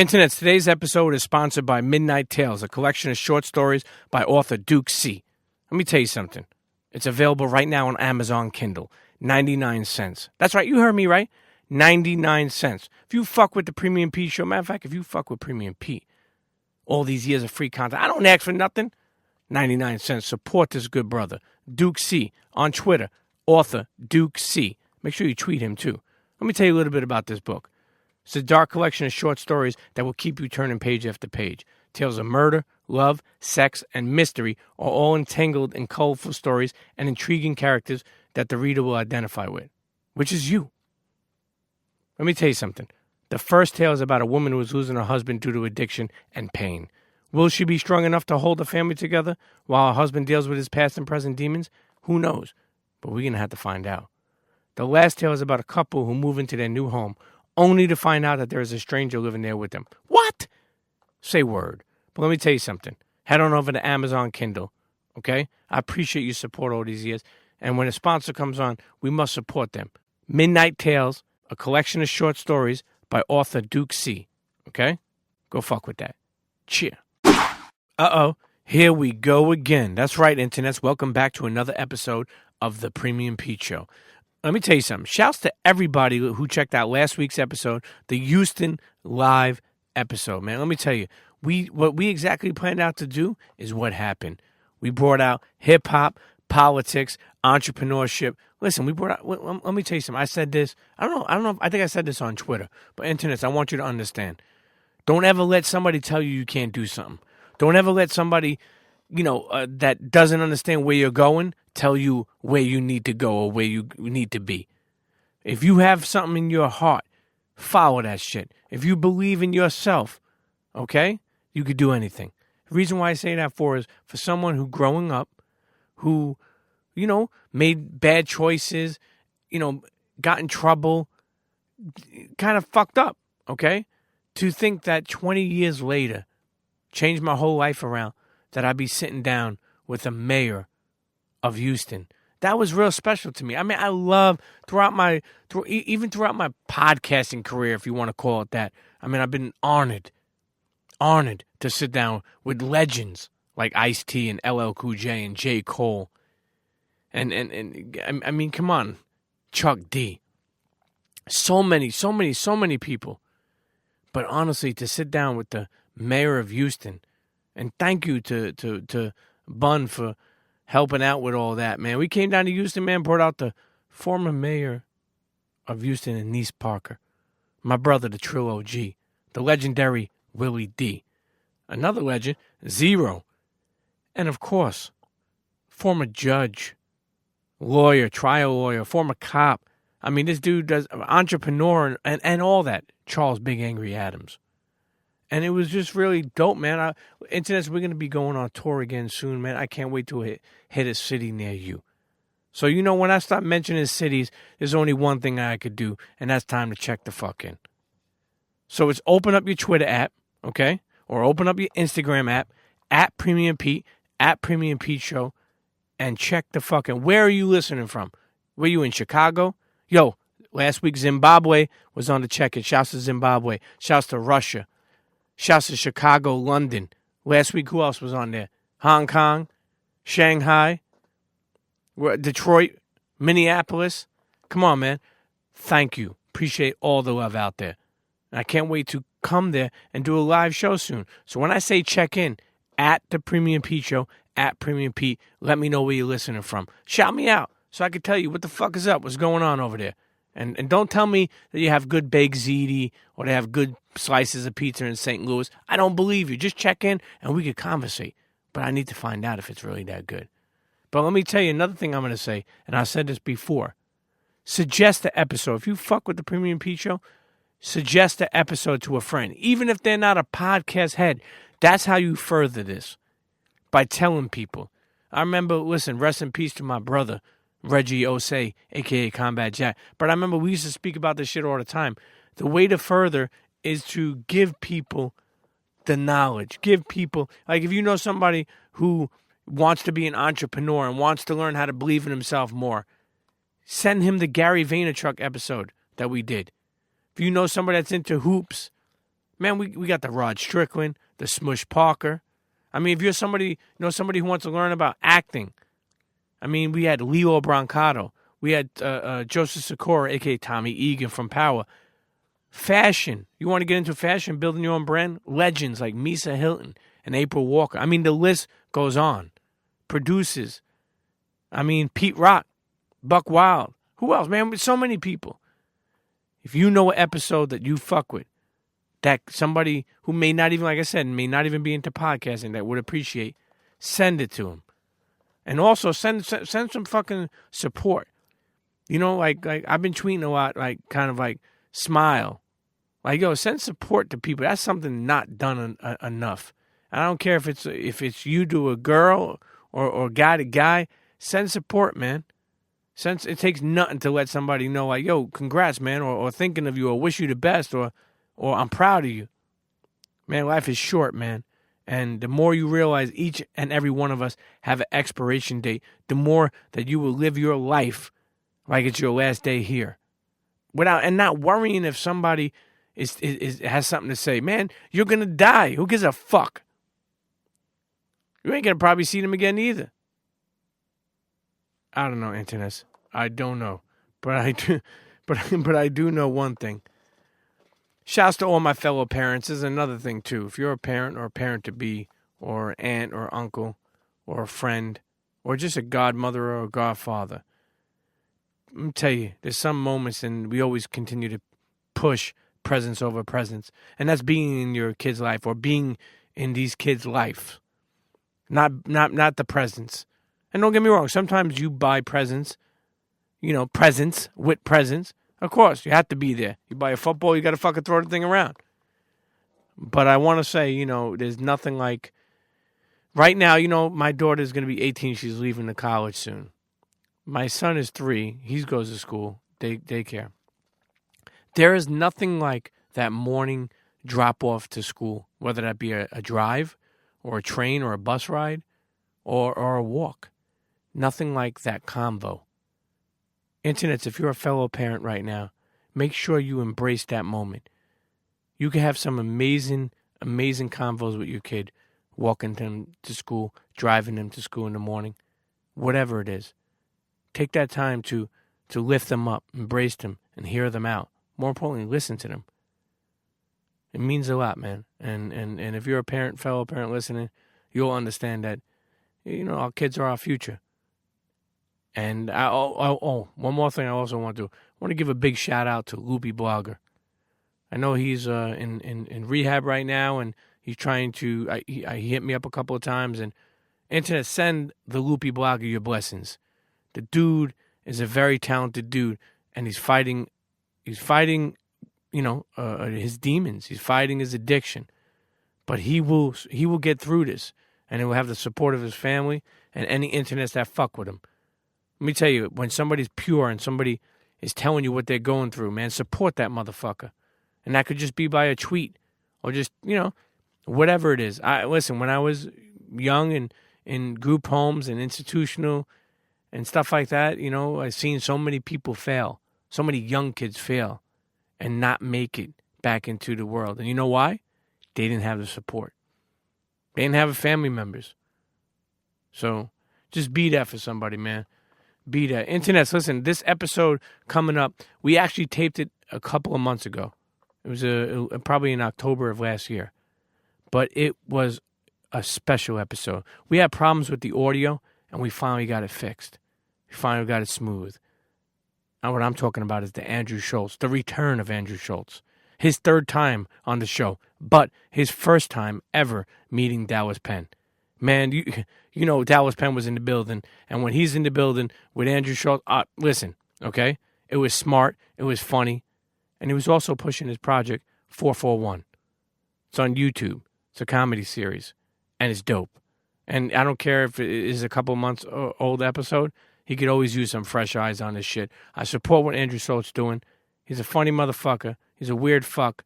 Internet, today's episode is sponsored by Midnight Tales, a collection of short stories by author Duke C. Let me tell you something. It's available right now on Amazon Kindle. 99 cents. That's right, you heard me right. 99 cents. If you fuck with the Premium Pete show, matter of fact, if you fuck with Premium Pete, all these years of free content, I don't ask for nothing. 99 cents. Support this good brother. Duke C. On Twitter, author Duke C. Make sure you tweet him too. Let me tell you a little bit about this book. It's a dark collection of short stories that will keep you turning page after page. Tales of murder, love, sex, and mystery are all entangled in colorful stories and intriguing characters that the reader will identify with, which is you. Let me tell you something. The first tale is about a woman who is losing her husband due to addiction and pain. Will she be strong enough to hold the family together while her husband deals with his past and present demons? Who knows? But we're going to have to find out. The last tale is about a couple who move into their new home only to find out that there is a stranger living there with them. What? Say word. But let me tell you something. Head on over to Amazon Kindle, okay? I appreciate your support all these years. And when a sponsor comes on, we must support them. Midnight Tales, a collection of short stories by author Duke C. Okay? Go fuck with that. Cheer. Uh-oh. Here we go again. That's right, internets. Welcome back to another episode of the Premium Pete Show. Let me tell you something. Shouts to everybody who checked out last week's episode, the Houston live episode, man. Let me tell you, what we exactly planned out to do is what happened. We brought out hip-hop, politics, entrepreneurship. Listen, we brought out, let me tell you something. I said this, I don't know, I think I said this on Twitter, but internets, I want you to understand. Don't ever let somebody tell you can't do something. Don't ever let somebody, that doesn't understand where you're going tell you where you need to go or where you need to be. If you have something in your heart, follow that shit. If you believe in yourself, okay, you could do anything. The reason why I say that is for someone who growing up, who, made bad choices, got in trouble, kind of fucked up, okay? To think that 20 years later, changed my whole life around, that I'd be sitting down with the mayor of Houston. That was real special to me. I mean, I love even throughout my podcasting career, if you want to call it that. I mean, I've been honored to sit down with legends like Ice-T and LL Cool J and J. Cole. And I mean, come on, Chuck D. So many people. But honestly, to sit down with the mayor of Houston, and thank you to Bun for helping out with all that, man. We came down to Houston, man, brought out the former mayor of Houston, Anise Parker, my brother, the Trill OG, the legendary Willie D, another legend, Zero, and of course, former judge, lawyer, trial lawyer, former cop. I mean, this dude does entrepreneur and all that. Charles Big Angry Adams. And it was just really dope, man. Internets, we're going to be going on tour again soon, man. I can't wait to hit a city near you. So, when I start mentioning cities, there's only one thing I could do, and that's time to check the fuck in. So it's open up your Twitter app, okay? Or open up your Instagram app, at Premium Pete, at Premium Pete Show, and check the fucking, where are you listening from? Were you in Chicago? Yo, last week Zimbabwe was on the check-in. Shouts to Zimbabwe. Shouts to Russia. Shouts to Chicago, London. Last week, who else was on there? Hong Kong, Shanghai, Detroit, Minneapolis. Come on, man. Thank you. Appreciate all the love out there. And I can't wait to come there and do a live show soon. So when I say check in, at the Premium Pete Show, at Premium Pete, let me know where you're listening from. Shout me out so I can tell you what the fuck is up, what's going on over there. And don't tell me that you have good baked ziti or they have good slices of pizza in St. Louis. I don't believe you. Just check in and we could conversate. But I need to find out if it's really that good. But let me tell you another thing I'm going to say, and I said this before. Suggest the episode. If you fuck with the Premium Pete Show, suggest the episode to a friend. Even if they're not a podcast head, that's how you further this. By telling people. I remember, listen, rest in peace to my brother, Reggie Osei, a.k.a. Combat Jack. But I remember we used to speak about this shit all the time. The way to further is to give people the knowledge. Give people, like if you know somebody who wants to be an entrepreneur and wants to learn how to believe in himself more, send him the Gary Vaynerchuk episode that we did. If you know somebody that's into hoops, Man, we got the Rod Strickland, the Smush Parker. I mean, if you're somebody who wants to learn about acting, I mean, we had Leo Brancato. We had Joseph Sikora, a.k.a. Tommy Egan from Power. Fashion. You want to get into fashion, building your own brand? Legends like Misa Hilton and April Walker. I mean, the list goes on. Producers. I mean, Pete Rock, Buck Wild. Who else, man? So many people. If you know an episode that you fuck with, that somebody who may not even, like I said, may not even be into podcasting that would appreciate, send it to them. And also send some fucking support. You know, like I've been tweeting a lot, like kind of like smile. Like, yo, send support to people. That's something not done enough. And I don't care if it's you to a girl or guy to guy. Send support, man. It takes nothing to let somebody know, like, yo, congrats, man, or thinking of you, or wish you the best, or I'm proud of you. Man, life is short, man. And the more you realize each and every one of us have an expiration date, the more that you will live your life like it's your last day here. And not worrying if somebody has something to say. Man, you're going to die. Who gives a fuck? You ain't going to probably see them again either. I don't know, Internet. I don't know. But I do know one thing. Shouts to all my fellow parents. This is another thing, too. If you're a parent or a parent-to-be or an aunt or uncle or a friend or just a godmother or a godfather, let me tell you, there's some moments, and we always continue to push presence over presence, and that's being in your kid's life or being in these kids' life, not the presents. And don't get me wrong, sometimes you buy presents, presents with presents. Of course, you have to be there. You buy a football, you got to fucking throw the thing around. But I want to say, there's nothing like, right now, my daughter's going to be 18. She's leaving to college soon. My son is 3. He goes to school, daycare. There is nothing like that morning drop-off to school, whether that be a drive or a train or a bus ride or a walk. Nothing like that convo. Internets, if you're a fellow parent right now, make sure you embrace that moment. You can have some amazing, amazing convos with your kid, walking them to school, driving them to school in the morning, whatever it is. Take that time to lift them up, embrace them, and hear them out. More importantly, listen to them. It means a lot, man. And if you're a fellow parent listening, you'll understand that, our kids are our future. And one more thing I also want to give a big shout out to Loopy Blogger. I know he's in rehab right now, and he's trying to. He hit me up a couple of times, and Internet, send the Loopy Blogger your blessings. The dude is a very talented dude, and he's fighting. His demons. He's fighting his addiction, but he will get through this, and he will have the support of his family and any internets that fuck with him. Let me tell you, when somebody's pure and somebody is telling you what they're going through, man, support that motherfucker. And that could just be by a tweet or just, whatever it is. Listen, when I was young and in group homes and institutional and stuff like that, I've seen so many people fail, so many young kids fail and not make it back into the world. And you know why? They didn't have the support. They didn't have family members. So just be that for somebody, man. Be that. Internets, listen, this episode coming up, we actually taped it a couple of months ago. It was probably in October of last year. But it was a special episode. We had problems with the audio, and we finally got it fixed. We finally got it smooth. Now what I'm talking about is the Andrew Schulz, the return of Andrew Schulz. His 3rd time on the show, but his first time ever meeting Dallas Penn. Man, Dallas Penn was in the building, and when he's in the building with Andrew Schulz, listen, okay? It was smart, it was funny, and he was also pushing his project, 441. It's on YouTube. It's a comedy series, and it's dope. And I don't care if it is a couple months old episode, he could always use some fresh eyes on this shit. I support what Andrew Schulz doing. He's a funny motherfucker. He's a weird fuck.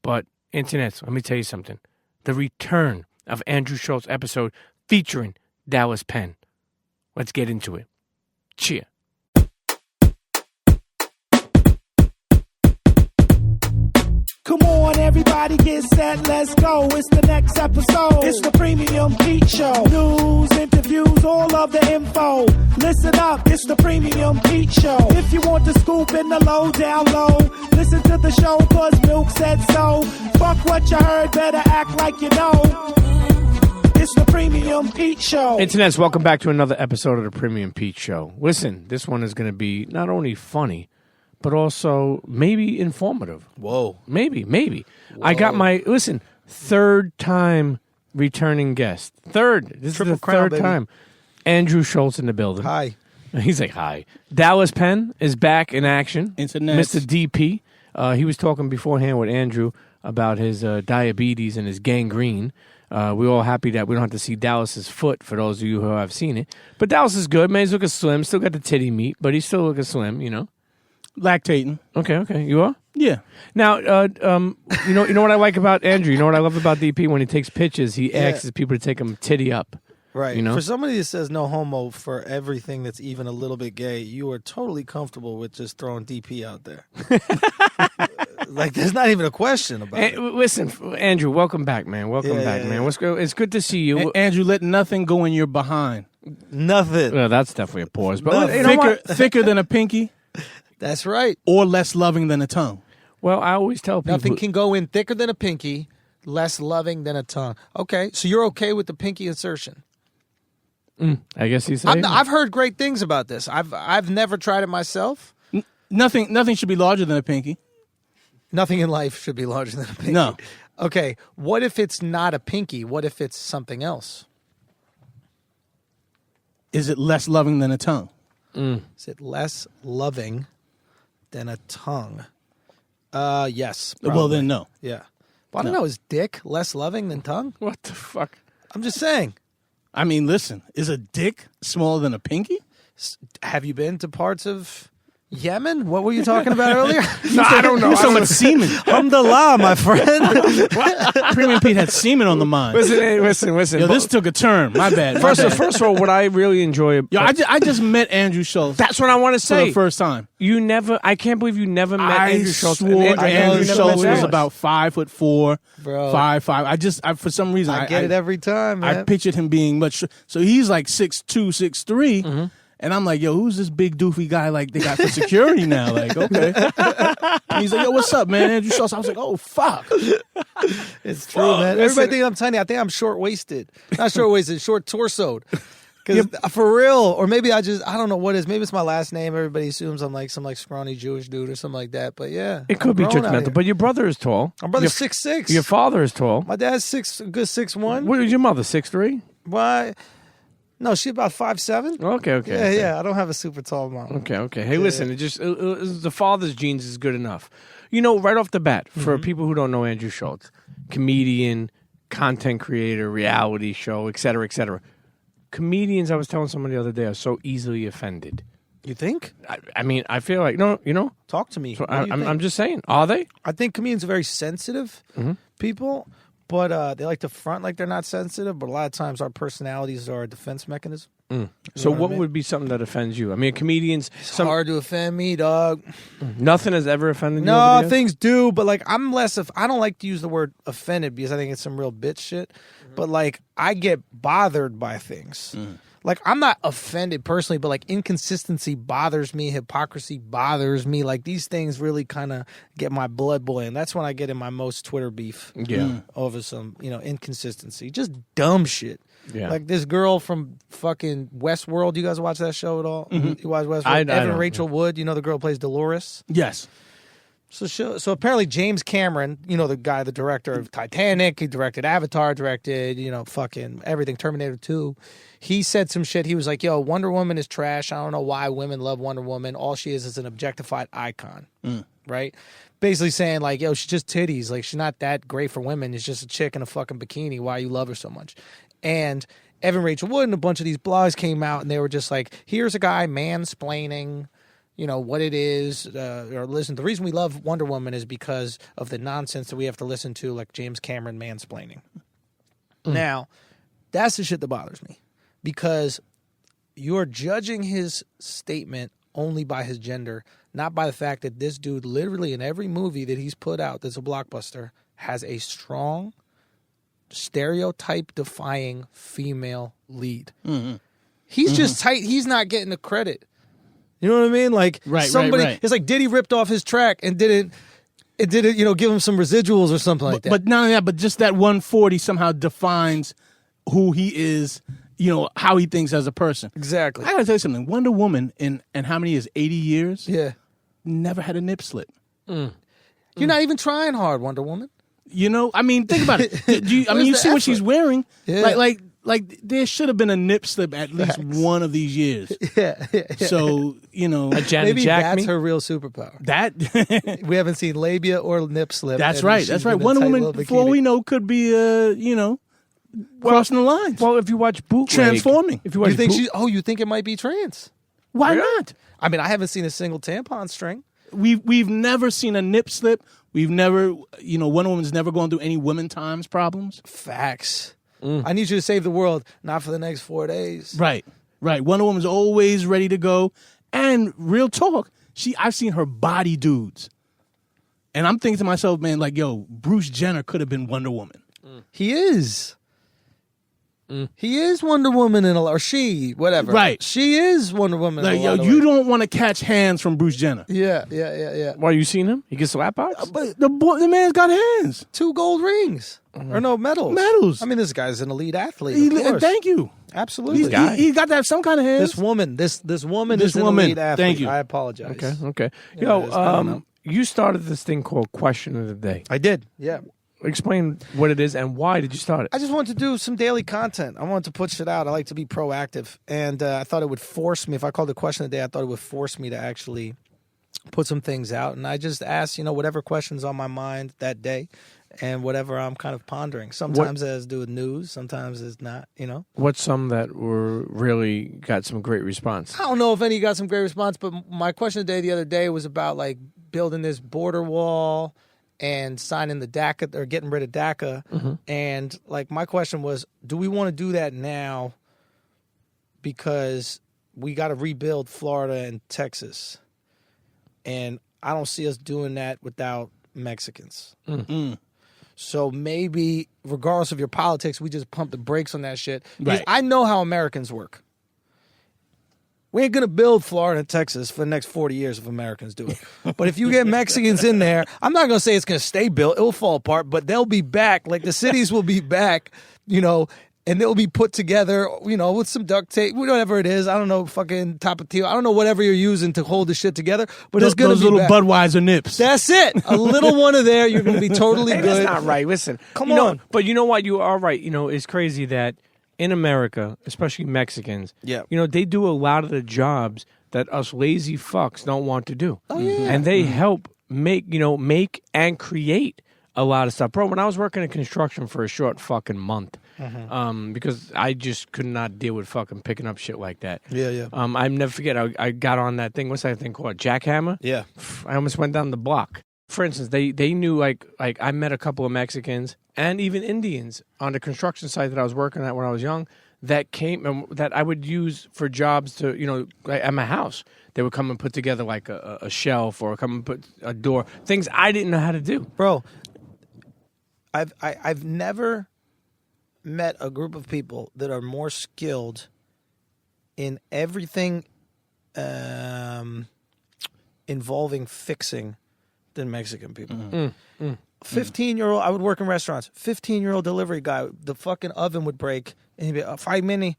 But, internets, let me tell you something. The return of Andrew Schulz episode featuring Dallas Penn. Let's get into it. Cheer. Come on, everybody get set, let's go. It's the next episode. It's the Premium Pete Show. News, interviews, all of the info. Listen up, it's the Premium Pete Show. If you want the scoop in the low, down low, listen to the show, cause Milk said so. Fuck what you heard, better act like you know. It's the Premium Pete Show. Internets, welcome back to another episode of the Premium Pete Show. Listen, this one is going to be not only funny, but also maybe informative. Whoa. Maybe. Whoa. I got my, third time returning guest. This Triple is the crown, third baby. time. Andrew Schulz in the building. Hi. He's like, hi. Dallas Penn is back in action. Internets. Mr. DP. He was talking beforehand with Andrew about his diabetes and his gangrene. We're all happy that we don't have to see Dallas's foot, for those of you who have seen it. But Dallas is good. Man, he's looking slim. Still got the titty meat, but he's still looking slim, you know. Lactating. Okay. You are? Yeah. Now, you know what I like about Andrew? You know what I love about DP? When he takes pictures, he asks people to take him titty up. Right. You know? For somebody that says no homo for everything that's even a little bit gay, you are totally comfortable with just throwing DP out there. Like, there's not even a question about it. Listen, Andrew, welcome back, man. Welcome back, man. What's good? It's good to see you. Andrew, let nothing go in your behind. Nothing. Well, that's definitely a pause. But Nothing. you know what? Thicker than a pinky That's right. or less loving than a tongue. Well, I always tell people. Nothing can go in thicker than a pinky, less loving than a tongue. Okay, so you're okay with the pinky insertion? I guess you say. I've heard great things about this. I've never tried it myself. Nothing should be larger than a pinky. Nothing in life should be larger than a pinky. No. Okay, what if it's not a pinky? What if it's something else? Is it less loving than a tongue? Is it less loving than a tongue? Yes. Probably. Well, then no. Yeah. Well, I don't know. Is dick less loving than tongue? What the fuck? I'm just saying. I mean, listen, is a dick smaller than a pinky? Have you been to parts of Yemen? What were you talking about earlier? No, I don't know. So much semen. Alhamdulillah, my friend. Premium Pete had semen on the mind. Listen. Yo, this took a turn. My bad. First of all, what I really enjoy. Yo, I just met Andrew Schulz. That's what I want to for say. the first time. I can't believe you never met I Andrew Schulz. swore Andrew Schulz was Dallas. about 5'4", Bro. 5'5". I for some reason I get it every time, man. I pictured him being much. So he's like 6'2", 6'3", and I'm like, yo, who's this big doofy guy like they got for security now? Like, okay. And he's like, yo, what's up, man? Andrew Schulz. I was like, oh fuck. It's true, man. Everybody think I'm tiny. I think I'm short-waisted. Not short-waisted, short-torsoed. Because for real, or maybe I don't know what it is. Maybe it's my last name. Everybody assumes I'm like some like scrawny Jewish dude or something like that. But yeah. It could be I'm grown out judgmental, here. but your brother is tall. My brother's 6'6". Your father is tall. My dad's good 6'1". What is your mother? 6'3"? Why? No, she about 5'7". Okay. Yeah. I don't have a super tall mom. Okay. Hey, listen, the father's genes is good enough. You know, right off the bat, for people who don't know Andrew Schulz, comedian, content creator, reality show, et cetera, et cetera. Comedians, I was telling someone the other day, are so easily offended. You think? I mean, I feel like, no, you know. Talk to me. So What do you think? I'm just saying, are they? I think comedians are very sensitive people, but they like to front like they're not sensitive. But a lot of times our personalities are a defense mechanism. So what I what mean? would be something that offends you? I mean, comedians, It's hard to offend me, dog. nothing has ever offended you. No, over the years? things do, but like I'm less of. I don't like to use the word offended because I think it's some real bitch shit. But like I get bothered by things. Like I'm not offended personally, but like inconsistency bothers me, hypocrisy bothers me. Like these things really kind of get my blood boiling. That's when I get in my most Twitter beef. Yeah. Over some, inconsistency, just dumb shit. Yeah. Like this girl from fucking Westworld. You guys watch that show at all? You watch Westworld? I Evan don't, Rachel Wood. The girl who plays Dolores. Yes. So apparently James Cameron, the guy, the director of Titanic, he directed Avatar, directed, fucking everything, Terminator 2. He said some shit. He was like, yo, Wonder Woman is trash. I don't know why women love Wonder Woman. All she is an objectified icon, right? Basically saying like, yo, she's just titties. Like, she's not that great for women. It's just a chick in a fucking bikini. Why you love her so much? And Evan Rachel Wood and a bunch of these blogs came out and they were just like, here's a guy mansplaining what it is, or listen, the reason we love Wonder Woman is because of the nonsense that we have to listen to, like James Cameron mansplaining. Now, that's the shit that bothers me, because you're judging his statement only by his gender, not by the fact that this dude literally in every movie that he's put out that's a blockbuster has a strong, stereotype-defying female lead. He's just tight. He's not getting the credit. You know what I mean? Like somebody, it's like Diddy ripped off his track and didn't, give him some residuals or something like that. But not only that, but just that 140 somehow defines who he is, how he thinks as a person. Exactly. I gotta tell you something. Wonder Woman in how many years? 80 years? Yeah. Never had a nip slip. You're not even trying hard, Wonder Woman. I mean, think about it. You see what she's wearing? Yeah. Like there should have been a nip slip at least one of these years. Yeah. So, A Janet Maybe Jack that's me? her real superpower. That We haven't seen labia or nip slip. That's and right. she's That's right. in a Wonder tight Woman, little for all bikini. we know, could be crossing the lines. Well, if you watch Bootleg, Transforming. If you watch You think you think it might be trans? Why not? I mean, I haven't seen a single tampon string. We've never seen a nip slip. We've never, Wonder Woman's never gone through any women times problems. Facts. I need you to save the world, not for the next 4 days. Right. Wonder Woman's always ready to go. And real talk, I've seen her body dudes. And I'm thinking to myself, man, like, Bruce Jenner could have been Wonder Woman. He is. He is Wonder Woman or she, whatever. Right. She is Wonder Woman. Like, in a lot of you ways. don't want to catch hands from Bruce Jenner. Yeah. Why, you seen him? He gets slap outs? But the man's got hands. 2 gold rings. Or no, medals. Medals. I mean, this guy's an elite athlete. Of course. Thank you. Absolutely. He's got to have some kind of hands. This woman is an elite athlete. Thank you. I apologize. Okay. Yeah, You started this thing called Question of the Day. I did. Yeah. Explain what it is and why did you start it? I just wanted to do some daily content. I wanted to put shit out. I like to be proactive. And I thought it would force me, if I called it Question of the Day, I thought it would force me to actually put some things out. And I just ask, whatever questions on my mind that day and whatever I'm kind of pondering. Sometimes it has to do with news. Sometimes it's not, What's some that were really got some great response? I don't know if any got some great response, but my question of the day the other day was about like building this border wall and signing the DACA or getting rid of DACA. And like my question was, do we want to do that now because we got to rebuild Florida and Texas? And I don't see us doing that without Mexicans. So maybe regardless of your politics, we just pump the brakes on that shit. Because I know how Americans work. We ain't going to build Florida and Texas for the next 40 years if Americans do it. But if you get Mexicans in there, I'm not going to say it's going to stay built. It will fall apart, but they'll be back. Like the cities will be back, and they'll be put together, with some duct tape, whatever it is. I don't know, fucking Tapatio. I don't know whatever you're using to hold the shit together, but it's going to be those little back. Budweiser nips. That's it. A little one of there, you're going to be totally Hey, good. that's not right. Listen. Come on. But you know what? You are right. It's crazy that in America, especially Mexicans, they do a lot of the jobs that us lazy fucks don't want to do. Oh, yeah. And they help make and create a lot of stuff. Bro, when I was working in construction for a short fucking month, because I just could not deal with fucking picking up shit like that. Yeah. I never forget, I got on that thing, what's that thing called? Jackhammer? Yeah. I almost went down the block. For instance, they knew, like I met a couple of Mexicans and even Indians on the construction site that I was working at when I was young that came, that I would use for jobs to, at my house. They would come and put together like a shelf or come and put a door, things I didn't know how to do. Bro, I've never met a group of people that are more skilled in everything involving fixing than Mexican people. 15-year-old, I would work in restaurants. 15-year-old delivery guy, the fucking oven would break, and he'd be 5 minutes.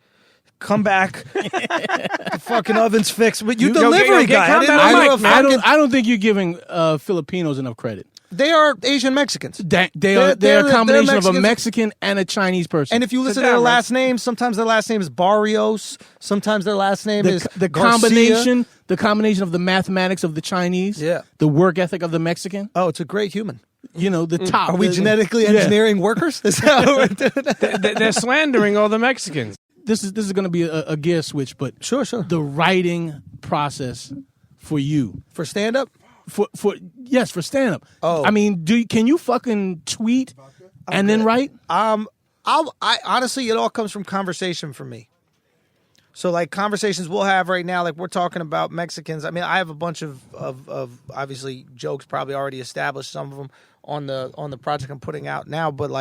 Come back. The fucking oven's fixed. But you delivery guy. I don't think you're giving Filipinos enough credit. They are Asian Mexicans. They're a combination of a Mexican and a Chinese person. And if you listen to their last name, sometimes their last name is Barrios. Sometimes their last name is the Garcia. combination of the mathematics of the Chinese, the work ethic of the Mexican. Oh, it's a great human. The top. Are we genetically engineering workers? Is that what we're doing? They're slandering all the Mexicans. This is going to be a gear switch, but Sure. the writing process for you. For stand-up? For stand up. Oh. I mean, can you fucking tweet and then write? I honestly, it all comes from conversation for me. So like conversations we'll have right now, like we're talking about Mexicans. I mean, I have a bunch of obviously jokes probably already established, some of them on the project I'm putting out now, but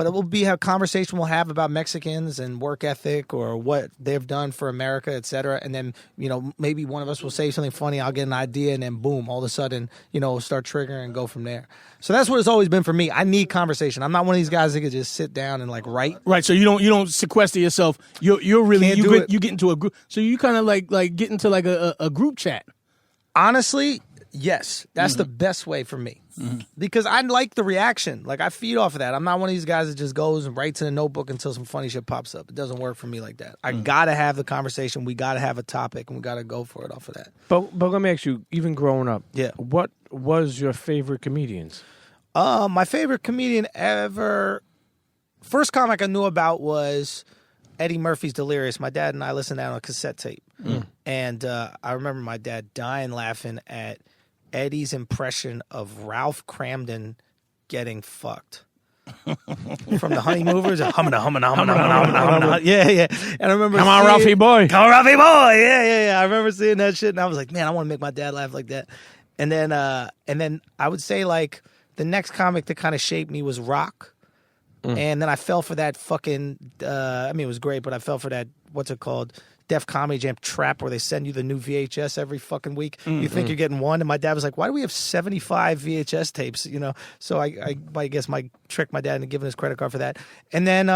it will be a conversation we'll have about Mexicans and work ethic or what they've done for America, et cetera. And then, maybe one of us will say something funny, I'll get an idea, and then boom, all of a sudden, we'll start triggering and go from there. So that's what it's always been for me. I need conversation. I'm not one of these guys that could just sit down and like write. Right. So you don't sequester yourself. You're really you get into a group. So you kind of like get into like a group chat. Honestly, yes. That's the best way for me. Mm-hmm. Because I like the reaction. Like, I feed off of that. I'm not one of these guys that just goes and writes in a notebook until some funny shit pops up. It doesn't work for me like that. I gotta have the conversation. We gotta have a topic, and we gotta go for it off of that. But let me ask you, even growing up, what was your favorite comedians? My favorite comedian ever, first comic I knew about was Eddie Murphy's Delirious. My dad and I listened to that on a cassette tape. And I remember my dad dying laughing at Eddie's impression of Ralph Cramden getting fucked. From the Honey Movers, humana. Yeah. And I remember Come on, Ralphie boy. Yeah. I remember seeing that shit, and I was like, man, I want to make my dad laugh like that. And then I would say like the next comic that kind of shaped me was Rock. And then I fell for that fucking. It was great, but I fell for that. What's it called? Def Comedy Jam trap where they send you the new VHS every fucking week. You think you're getting one, and my dad was like, "Why do we have 75 VHS tapes?" So I guess my tricked my dad into giving his credit card for that. And then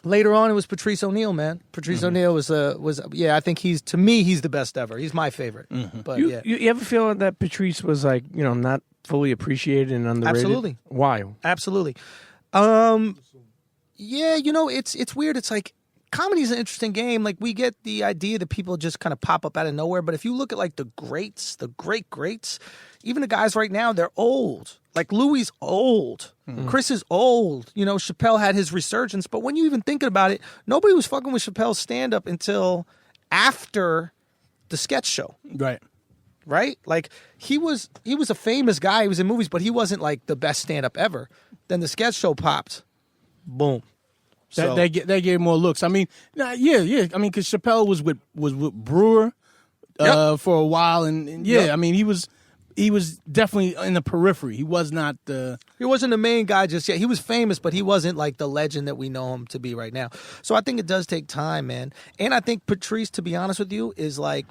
later on, it was Patrice O'Neal, man. Patrice O'Neal was I think he's the best ever. He's my favorite. But you ever feel that Patrice was like not fully appreciated and underrated? Absolutely. Why? Absolutely. It's weird. It's like, comedy is an interesting game. Like, we get the idea that people just kind of pop up out of nowhere. But if you look at like the greats, the greats, even the guys right now, they're old. Like Louis old. Chris is old. Chappelle had his resurgence. But when you even thinking about it, nobody was fucking with Chappelle's stand-up until after the sketch show. Right? Like, he was a famous guy. He was in movies, but he wasn't like the best stand-up ever. Then the sketch show popped. Boom. That gave more looks. I mean, I mean, because Chappelle was with Brewer for a while, and I mean, he was definitely in the periphery. He was not the. He wasn't the main guy just yet. He was famous, but he wasn't like the legend that we know him to be right now. So I think it does take time, man. And I think Patrice, to be honest with you, is like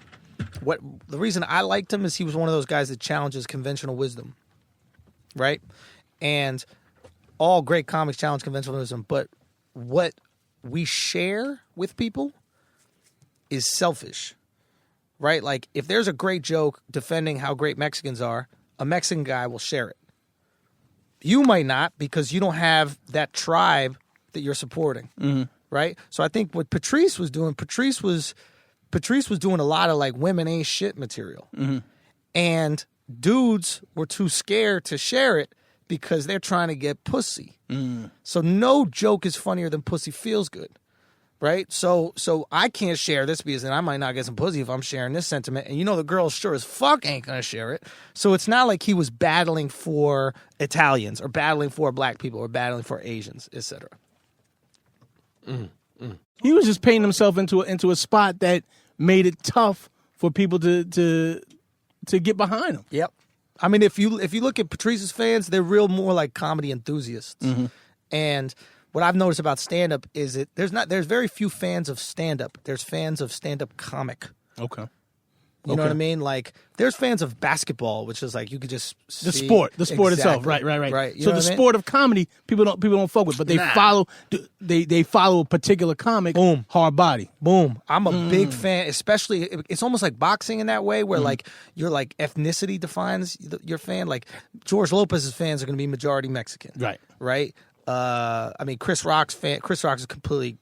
the reason I liked him is he was one of those guys that challenges conventional wisdom, right? And all great comics challenge conventional wisdom, but what we share with people is selfish, right? Like, if there's a great joke defending how great Mexicans are, a Mexican guy will share it. You might not, because you don't have that tribe that you're supporting, right? So I think what Patrice was doing, Patrice was doing a lot of like women ain't shit material, and dudes were too scared to share it because they're trying to get pussy. So no joke is funnier than pussy feels good, right? So I can't share this because then I might not get some pussy if I'm sharing this sentiment. And the girl sure as fuck ain't going to share it. So it's not like he was battling for Italians or battling for black people or battling for Asians, etc. He was just painting himself into a spot that made it tough for people to get behind him. Yep. I mean, if you look at Patrice's fans, they're real more like comedy enthusiasts. And what I've noticed about stand-up is there's very few fans of stand-up. There's fans of stand-up comic. Okay. You know what I mean? Like, there's fans of basketball, which is like you could just see. The sport itself, right. So the sport of comedy, people don't fuck with, but they follow a particular comic. Boom, hard body. Boom. I'm a big fan, especially it's almost like boxing in that way, where like your like ethnicity defines your fan. Like George Lopez's fans are going to be majority Mexican, right? I mean, Chris Rock's a completely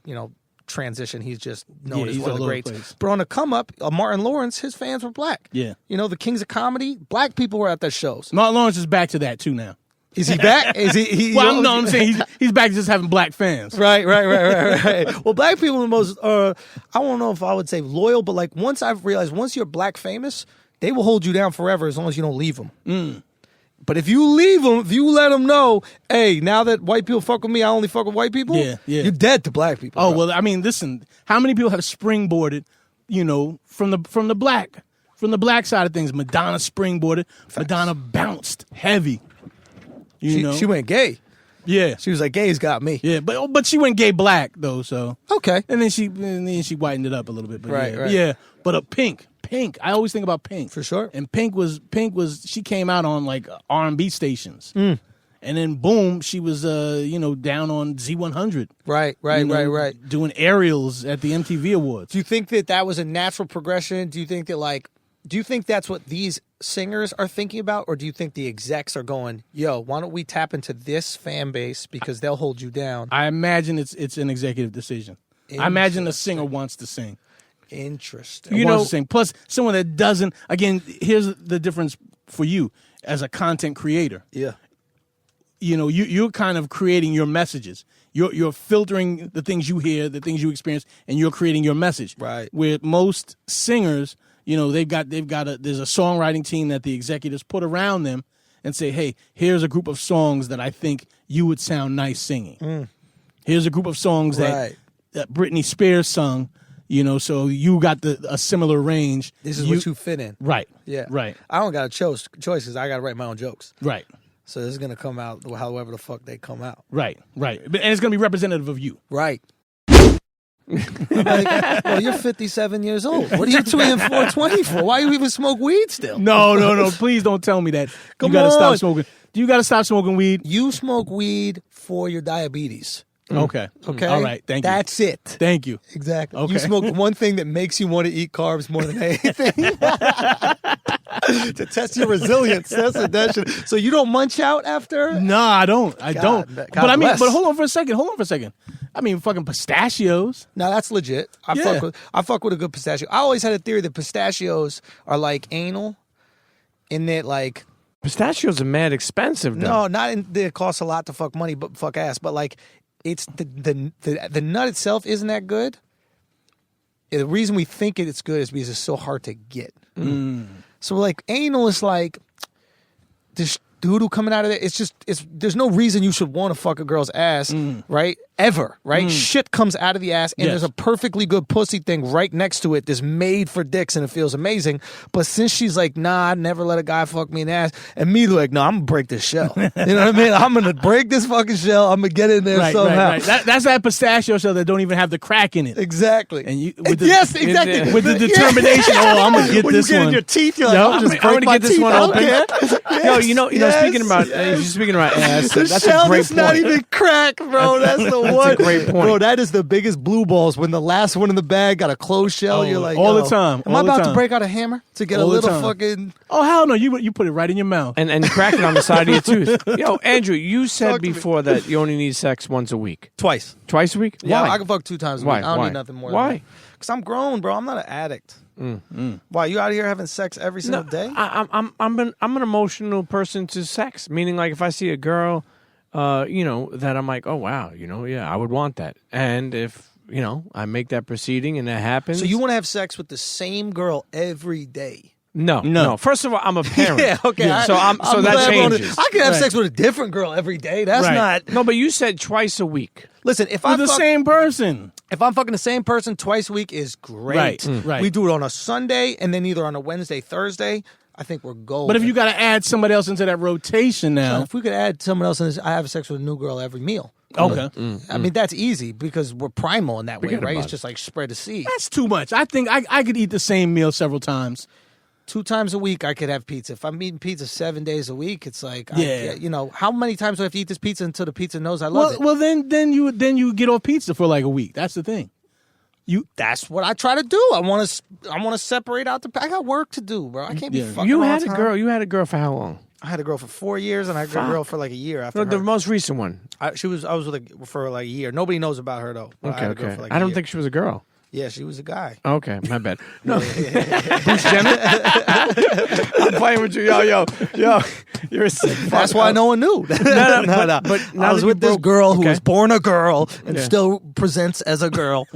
transition. He's just known as one of the greats. But on the come up, Martin Lawrence, his fans were black. Yeah. The Kings of Comedy, black people were at their shows. Martin Lawrence is back to that too now. Is he back? Is he? Well, no, I'm saying he's back to just having black fans. Right. Well, black people are the most, I don't know if I would say loyal, but like once I've realized, once you're black famous, they will hold you down forever as long as you don't leave them. But if you leave them, if you let them know, hey, now that white people fuck with me, I only fuck with white people. Yeah. You're dead to black people. Oh, bro. well, I mean, listen, how many people have springboarded, from the black side of things? Madonna springboarded. Facts. Madonna bounced heavy. She went gay. Yeah. She was like, gays got me. Yeah, but she went gay black though, so. Okay. And then she whitened it up a little bit. But right. Yeah. But Pink. I always think about Pink. For sure. And Pink was she came out on like R&B stations. And then boom, she was down on Z100. Right. Doing aerials at the MTV Awards. Do you think that was a natural progression? Do you think that's what these singers are thinking about, or do you think the execs are going, yo, why don't we tap into this fan base because they'll hold you down? I imagine it's an executive decision. I imagine the singer wants to sing. Interesting. Wants to sing. Plus, someone that doesn't. Again, here's the difference for you as a content creator. Yeah. You're kind of creating your messages. You're filtering the things you hear, the things you experience, and you're creating your message. Right. Where most singers, there's a songwriting team that the executives put around them and say, hey, here's a group of songs that I think you would sound nice singing. Here's a group of songs that Britney Spears sung. So you got a similar range. This is what you fit in. Right. Yeah. Right. I don't got a choice because I got to write my own jokes. Right. So this is going to come out however the fuck they come out. Right. And it's going to be representative of you. Right. Like, well, you're 57 years old. What are you tweeting 420 for? Why you even smoke weed still? No. Please don't tell me that. Come you got to on. stop smoking. Do you got to stop smoking weed? You smoke weed for your diabetes. Okay. Okay. All right. Thank you. That's it. Thank you. Exactly. Okay. You smoke one thing that makes you want to eat carbs more than anything. To test your resilience. That's what that should. So you don't munch out after? No, I don't. I don't. God But bless. but hold on for a second. I mean, fucking pistachios. No, that's legit. I fuck with a good pistachio. I always had a theory that pistachios are like anal, in that like Pistachios are mad expensive, though. no, not in that it costs a lot to fuck money, but fuck ass. But like it's the nut itself isn't that good. The reason we think it's good is because it's so hard to get. So like anal is like this doo-doo coming out of there. There's no reason you should want to fuck a girl's ass, right? Ever, right? Shit comes out of the ass, and there's a perfectly good pussy thing right next to it that's made for dicks, and it feels amazing. But since she's like, nah, I'd never let a guy fuck me in the ass, and me like, no, I'm gonna break this shell. You know what I mean? I'm gonna break this fucking shell. I'm gonna get in there somehow. Right. That's that pistachio shell that don't even have the crack in it. Exactly. And you, yes, exactly. With the determination, I'm gonna get when this you get one. in your teeth, you're like, Yo, I'm gonna get this one open. Yes. Speaking about ass, The that's shell a great is not point. even crack, bro. That's the one. That's a great point. Bro, that is the biggest blue balls when the last one in the bag got a closed shell. You're like, all yo, the time. Am I about to break out a hammer to get All a the little time. fucking? Oh hell no! You put it right in your mouth. And crack it on the side of your tooth. Yo, Andrew, you said Talk to me. before that you only need sex once a week. Twice. Twice a week? Yeah, Why? I can fuck 2 times a Why? week. I don't Why? need nothing more. Why? Because I'm grown, bro. I'm not an addict. Why you out here having sex every single day? I'm an emotional person to sex. Meaning, like, if I see a girl, that I'm like, oh wow, I would want that. And if I make that proceeding and that happens, So you want to have sex with the same girl every day? No. First of all, I'm a parent. Yeah, okay. So that glad we're on it. changes. I can have sex with a different girl every day. That's Right. not. No, but you said twice a week. Listen, if With the same person. If I'm fucking the same person twice a week is great. Right. We do it on a Sunday and then either on a Wednesday, Thursday. I think we're golden. But if you got to add somebody else into that rotation now, if we could add someone else in this, I have sex with a new girl every meal. okay, I mean, that's easy because we're primal in that way, Forget right? about It's just like spread the seed. that's too much. I think I could eat the same meal several times. 2 times a week, I could have pizza. If I'm eating pizza 7 days a week, it's like, Yeah. how many times do I have to eat this pizza until the pizza knows I love it? Well, then you get off pizza for like a week. That's the thing. That's what I try to do. I want to separate out I got work to do, bro. I can't be fucking. You all had the a time. girl. You had a girl for how long? I had a girl for 4 years, and I had a girl for like a year after No, the her. most recent one. I was with her for like a year. Nobody knows about her though. But I had a girl for like I a don't year. think she was a girl. Yeah, she was a guy. Okay, my bad. No, Bruce Jenner. I'm playing with you, yo. You're a sick fuck. That's why no one knew. No. But now I was that with you this broke- girl who okay. was born a girl and Yeah. still presents as a girl.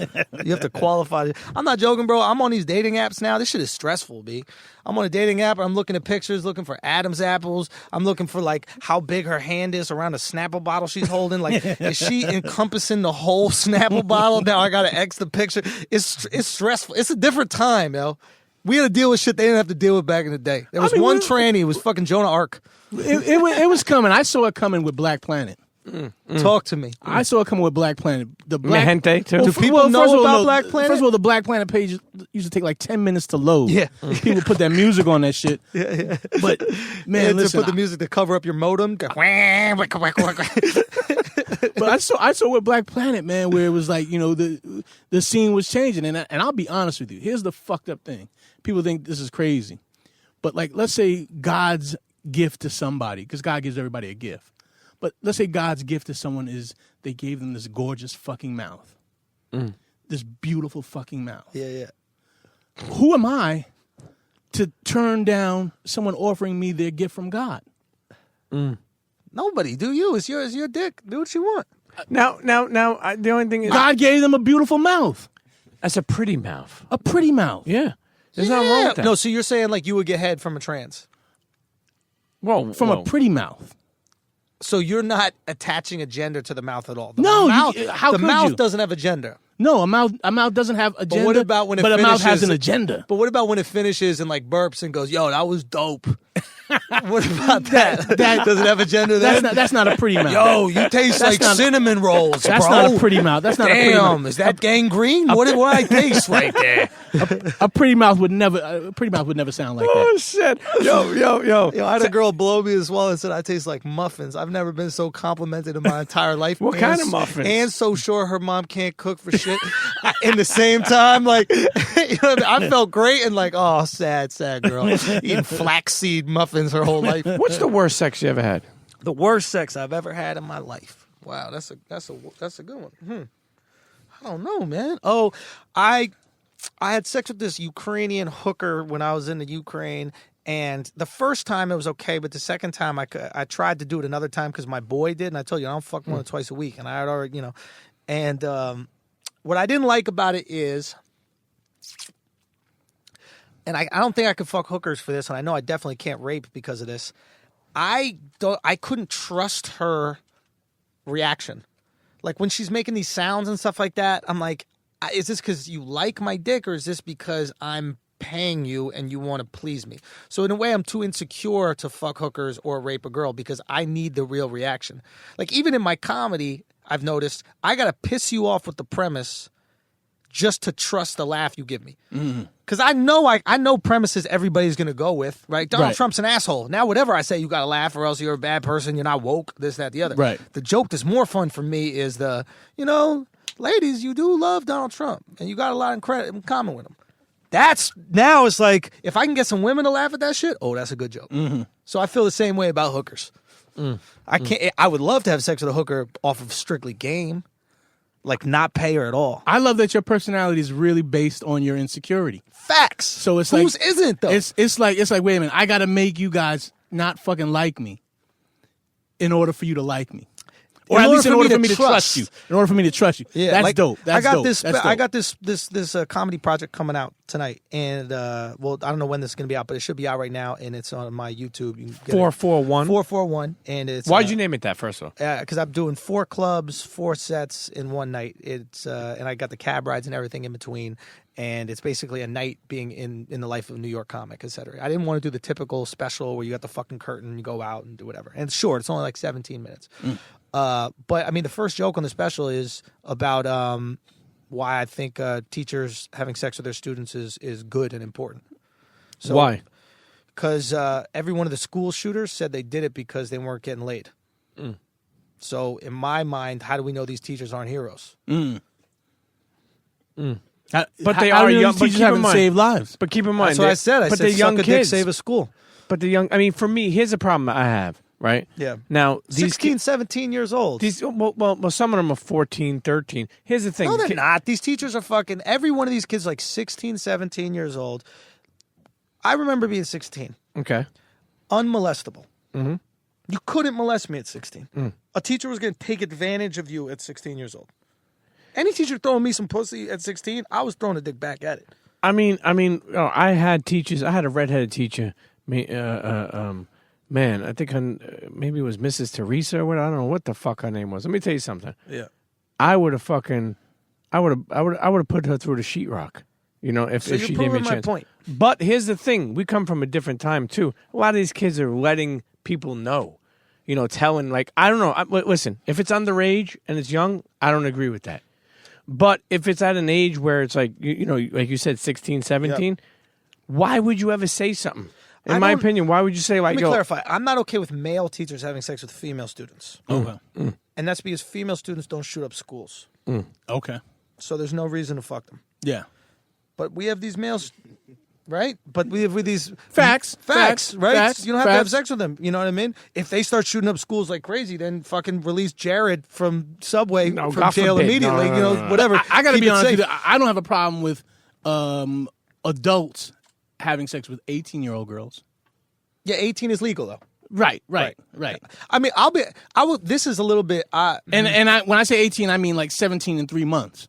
You have to qualify. I'm not joking, bro. I'm on these dating apps now. This shit is stressful, B. I'm on a dating app. I'm looking at pictures, looking for Adam's apples. I'm looking for like how big her hand is around a Snapple bottle she's holding. Like, is she encompassing the whole Snapple bottle? Now I gotta X the picture. It's stressful. It's a different time, yo. We had to deal with shit they didn't have to deal with back in the day. There was one tranny. It was fucking Jonah Ark. It was coming. I saw it coming with Black Planet. Talk to me. I saw it coming with Black Planet. The Black Gente, too? Do people know first of all, about no, Black Planet? First of all, the Black Planet page used to take like 10 minutes to load. Yeah. People put that music on that shit. Yeah. But man, to listen, put the music to cover up your modem. but I saw with Black Planet, man, where it was like, you know, the scene was changing, and I'll be honest with you. Here's the fucked up thing. People think this is crazy, but like, let's say God's gift to somebody, because God gives everybody a gift. But let's say God's gift to someone is they gave them this gorgeous fucking mouth, this beautiful fucking mouth. Yeah. Who am I to turn down someone offering me their gift from God? Nobody. Do you? It's your dick. Do what you want. Now, the only thing is, God gave them a beautiful mouth, that's a pretty mouth. a pretty mouth. Yeah, there's nothing wrong with that. No, so you're saying like you would get head from a trans. Whoa, From a pretty mouth. So you're not attaching a gender to the mouth at all. The No, mouth, how the could mouth you? doesn't have a gender. No, a mouth doesn't have agenda. But what about when it but a mouth has finishes- an agenda. But what about when it finishes and like burps and goes, "Yo, that was dope." What about that? Does it have a gender? Then? That's not a pretty mouth. Yo, you taste like not- cinnamon rolls, That's bro. not a pretty mouth. That's not a pretty Damn, mouth. is that gangrene? What do I taste right there? A pretty mouth would never sound like that. Oh shit! Yo. Yo, I had a girl blow me as well and said I taste like muffins. I've never been so complimented in my entire life. What kind of muffins? And so sure her mom can't cook for shit. In the same time, like, you know what I mean? I felt great and like, oh, sad girl. Eating flaxseed muffins her whole life. What's the worst sex you ever had? The worst sex I've ever had in my life. Wow, that's a good one. I don't know, man. Oh, I had sex with this Ukrainian hooker when I was in the Ukraine, and the first time it was okay, but the second time I tried to do it another time because my boy did, and I told you I don't fuck more than twice a week, and I had already, you know, and what I didn't like about it is, and I don't think I could fuck hookers for this, and I know I definitely can't rape because of this. I couldn't trust her reaction. Like when she's making these sounds and stuff like that, I'm like, is this because you like my dick or is this because I'm paying you and you want to please me? So in a way, I'm too insecure to fuck hookers or rape a girl because I need the real reaction. Like even in my comedy, I've noticed I got to piss you off with the premise just to trust the laugh you give me. Because I know premises everybody's going to go with, right? Donald Right. Trump's an asshole. Now, whatever I say, you got to laugh or else you're a bad person, you're not woke, this, that, the other. Right. The joke that's more fun for me is ladies, you do love Donald Trump and you got a lot in common with him. Now it's like, if I can get some women to laugh at that shit, oh, that's a good joke. So I feel the same way about hookers. I would love to have sex with a hooker off of strictly game. Like not pay her at all. I love that your personality is really based on your insecurity. Facts. So it's whose like isn't though? It's like wait a minute, I got to make you guys not fucking like me in order for you to like me. Or at least in order for me to trust you. In order for me to trust you. Yeah, That's like, dope. That's dope. That's dope. I got this comedy project coming out tonight, and well, I don't know when this is going to be out, but it should be out right now, and it's on my YouTube. You can get 441. 441, and it's Why'd you name it that first of all? because I'm doing 4 clubs, 4 sets in one night. It's and I got the cab rides and everything in between, and it's basically a night being in the life of a New York comic, etc. I didn't want to do the typical special where you got the fucking curtain, you go out and do whatever. And it's short; it's only like 17 minutes. But I mean, the first joke on the special is about why I think teachers having sex with their students is good and important. So, Why? Because every one of the school shooters said they did it because they weren't getting laid. So in my mind, how do we know these teachers aren't heroes? But they How are do you know young. these But teachers keep in haven't mind, saved lives? But keep in mind, That's what I said. I but said, the young suck a dick, kids save a school. But the young, I mean, for me, here's a problem I have. right? Yeah. Now, these 16, 17 years old. well, some of them are 14, 13. Here's the thing. No, they're not. These teachers are fucking, every one of these kids like 16, 17 years old. I remember being 16. Okay. Unmolestable. Mm-hmm. You couldn't molest me at 16. A teacher was going to take advantage of you at 16 years old. Any teacher throwing me some pussy at 16, I was throwing a dick back at it. I mean, I had teachers. I had a redheaded teacher. Man, I think maybe it was Mrs. Teresa or what. I don't know what the fuck her name was. Let me tell you something. Yeah. I would have put her through the sheetrock. You know, if she gave me a chance. Point. But here's the thing: we come from a different time too. A lot of these kids are letting people know. You know, telling like I don't know. Listen, if it's underage and it's young, I don't agree with that. But if it's at an age where it's like, you know, like you said, 16, 17, why would you ever say something? In my opinion, why would you say like, let me clarify. I'm not okay with male teachers having sex with female students. Okay. And that's because female students don't shoot up schools. Okay. So there's no reason to fuck them. Yeah. But we have these males, right? But we have these Facts, right? facts, You don't have to have facts. sex with them. You know what I mean? If they start shooting up schools like crazy, then fucking release Jared from Subway from God jail forbid. immediately. No. You know, whatever. I got to Keep be it honest safe. with you. I don't have a problem with adults having sex with 18-year-old girls. Yeah, 18 is legal though. Right. I mean, this is a little bit. And when I say 18, I mean like 17 and 3 months.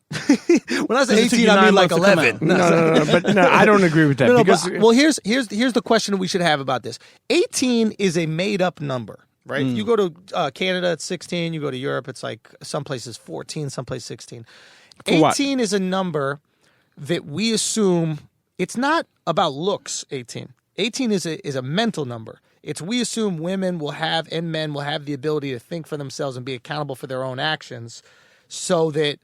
When I say It took 18, you I 9 mean like months to come 11. out. No, but no, I don't agree with that. No, because but, well, here's the question that we should have about this. 18 is a made up number, right? You go to Canada, it's 16. You go to Europe, it's like some places 14, some places 16. For 18 is a number that we assume it's not about looks. 18 is a mental number. It's we assume women will have and men will have the ability to think for themselves and be accountable for their own actions, so that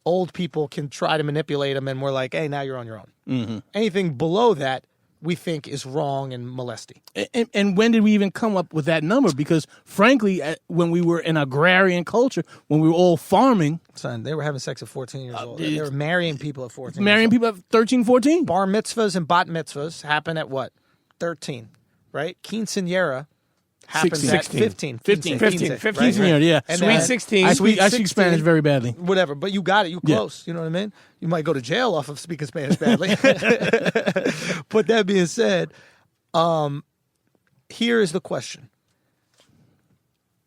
old people can try to manipulate them, and we're like, hey, now you're on your own. Mm-hmm. Anything below that, we think is wrong and molesty. And when did we even come up with that number? Because frankly, when we were in agrarian culture, when we were all farming. Son, they were having sex at 14 years old. They were marrying people at 14 Marrying people at 13, 14. Bar mitzvahs and bat mitzvahs happen at what? 13, right? Quinceañera happens at 15. 15, Yeah. And Sweet 16. I Sweet speak 16. Spanish very badly. Whatever, but you got it. You close. You know what I mean? You might go to jail off of speaking Spanish badly. But that being said, here is the question.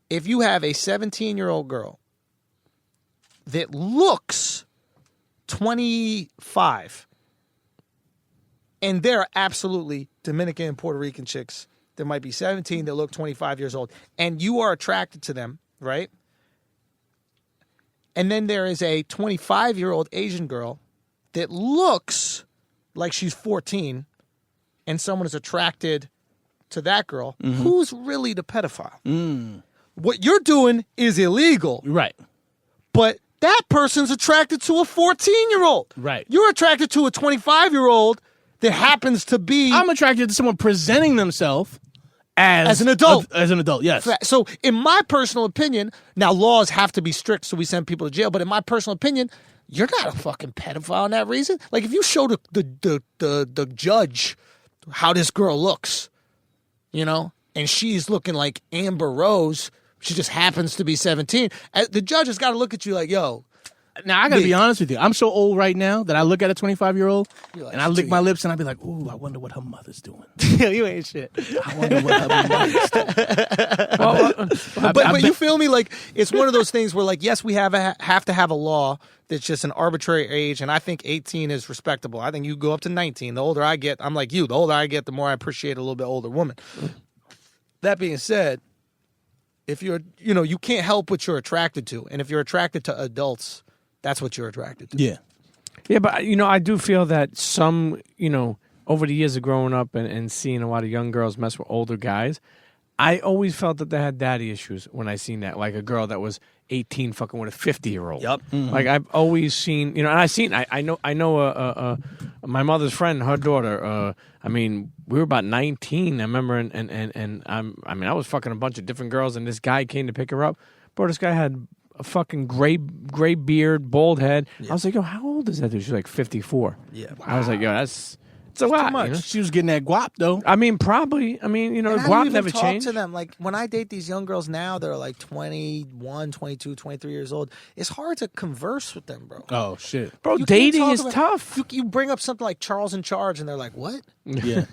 If you have a 17-year-old girl that looks 25, and there are absolutely Dominican and Puerto Rican chicks that might be 17 that look 25 years old, and you are attracted to them, right? And then there is a 25-year-old Asian girl that looks like she's 14, and someone is attracted to that girl. Who's really the pedophile? What you're doing is illegal, Right. but that person's attracted to a 14-year-old. Right. You're attracted to a 25-year-old that happens to be... I'm attracted to someone presenting themselves as an adult. As an adult, yes. So, in my personal opinion, now laws have to be strict, so we send people to jail. But in my personal opinion, you're not a fucking pedophile in that reason. Like if you show the judge how this girl looks, you know, and she's looking like Amber Rose, she just happens to be 17. The judge has got to look at you like, yo. Now, I got to be honest with you. I'm so old right now that I look at a 25-year-old like, and I lick my lips and I be like, ooh, I wonder what her mother's doing. You ain't shit. I wonder what her mother's doing. But you feel me? Like it's one of those things where, like, yes, we have to have a law that's just an arbitrary age, and I think 18 is respectable. I think you go up to 19. The older I get, I'm like you. The older I get, the more I appreciate a little bit older woman. That being said, if you're, you can't help what you're attracted to, and if you're attracted to adults, that's what you're attracted to. Yeah. Yeah, but, I do feel that some, over the years of growing up and seeing a lot of young girls mess with older guys, I always felt that they had daddy issues when I seen that. Like a girl that was 18 fucking with a 50-year-old. Yep. Mm-hmm. Like I've always seen, and I know my mother's friend, her daughter, we were about 19, I remember, and I was fucking a bunch of different girls, and this guy came to pick her up. Bro, this guy had a fucking gray beard, bald head. Yeah. I was like, yo, how old is that dude? She's like 54. Yeah. Wow. I was like, yo, that's It's a lot. too much. You know? She was getting that guap though. I mean, probably. I mean, you know, And how do you guap even never talk changed. to them? Like, when I date these young girls now, they're like 21, 22, 23 years old. It's hard to converse with them, bro. Oh shit. Bro, You can't dating talk is about- tough. You bring up something like Charles in Charge, and they're like, "What?" Yeah.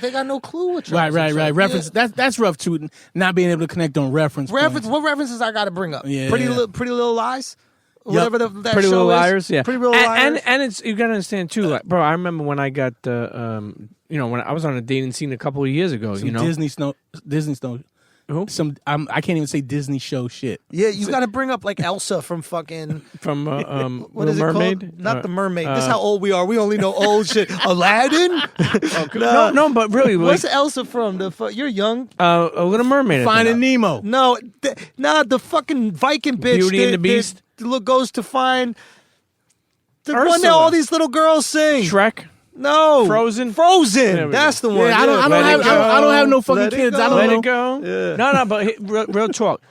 They got no clue what Right. Charles in Charge. Reference. That's rough too. Not being able to connect on reference. Reference. points. What references I got to bring up? Yeah. Pretty Little Lies. Whatever that Pretty show Little is. Liars, yeah. Pretty Little Liars. And it's you gotta understand too, like, bro. I remember when I got when I was on a dating scene a couple of years ago. Some You know, Disney Snow. Who? Some. I can't even say Disney show shit. Yeah, you got to bring up like Elsa from fucking from what Little is it Mermaid. called? Not the Mermaid. This is how old we are. We only know old shit. Aladdin. No, but really, What's like, Elsa from? You're young. a Little Mermaid. I think. Finding Nemo. No, the fucking Viking bitch. Beauty and the Beast. Goes to find the one that Ursula. all these little girls sing. Shrek. No, Frozen? Frozen. There we That's go. the one. Yeah, I don't Let have. it go. I don't have no fucking Let it kids. go. I don't Let know. it go. Yeah. No, but real talk.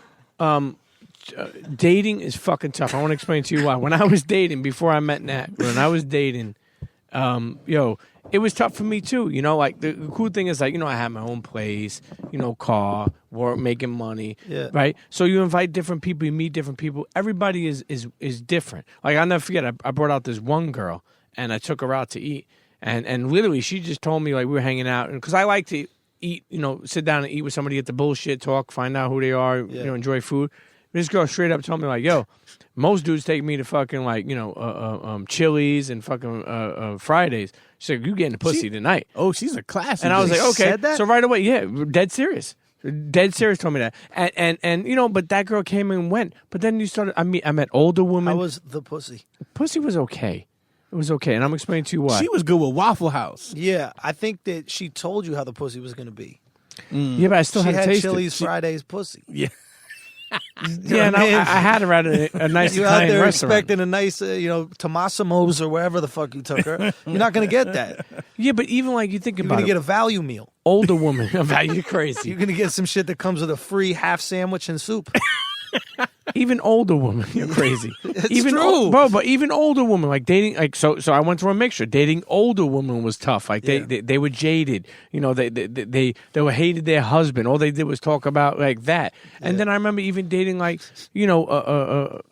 Dating is fucking tough. I want to explain to you why. When I was dating, before I met Nat, when I was dating, it was tough for me too. You know, like the cool thing is, like, you know, I have my own place, you know, car, work, making money, Yeah. right? So you invite different people, you meet different people. Everybody is different. Like, I'll never forget. I brought out this one girl, and I took her out to eat, and literally she just told me, like, we were hanging out, and because I like to eat, you know, sit down and eat with somebody, get the bullshit, talk, find out who they are, you know, enjoy food. This girl straight up told me, like, yo, most dudes take me to fucking, like, you know, Chili's and fucking Fridays. She said, you getting the pussy tonight. Oh, she's a classic. And I was like, okay. said that? So right away, yeah, dead serious. Dead serious told me that. And you know, but that girl came and went. But then you started, I met older women. How was the pussy? Pussy was okay. It was okay. And I'm explaining to you why. She was good with Waffle House. Yeah, I think that she told you how the pussy was going to be. Yeah, but I still She had to had taste Chili's it. Fridays pussy. Yeah. Yeah, and I had her at a nice You out Italian there restaurant. expecting a nice, Tomassimo's or wherever the fuck you took her. You're not going to get that. Yeah, but even like you think You're about going to it, get a value meal. older woman, you're crazy. You're going to get some shit that comes with a free half sandwich and soup. Even older women, you're crazy. Even true. bro. But even older women, like dating, like so I went through a mixture. Dating older women was tough. Like they were jaded. You know, they were hated their husband. All they did was talk about like that. And then I remember even dating like, you know,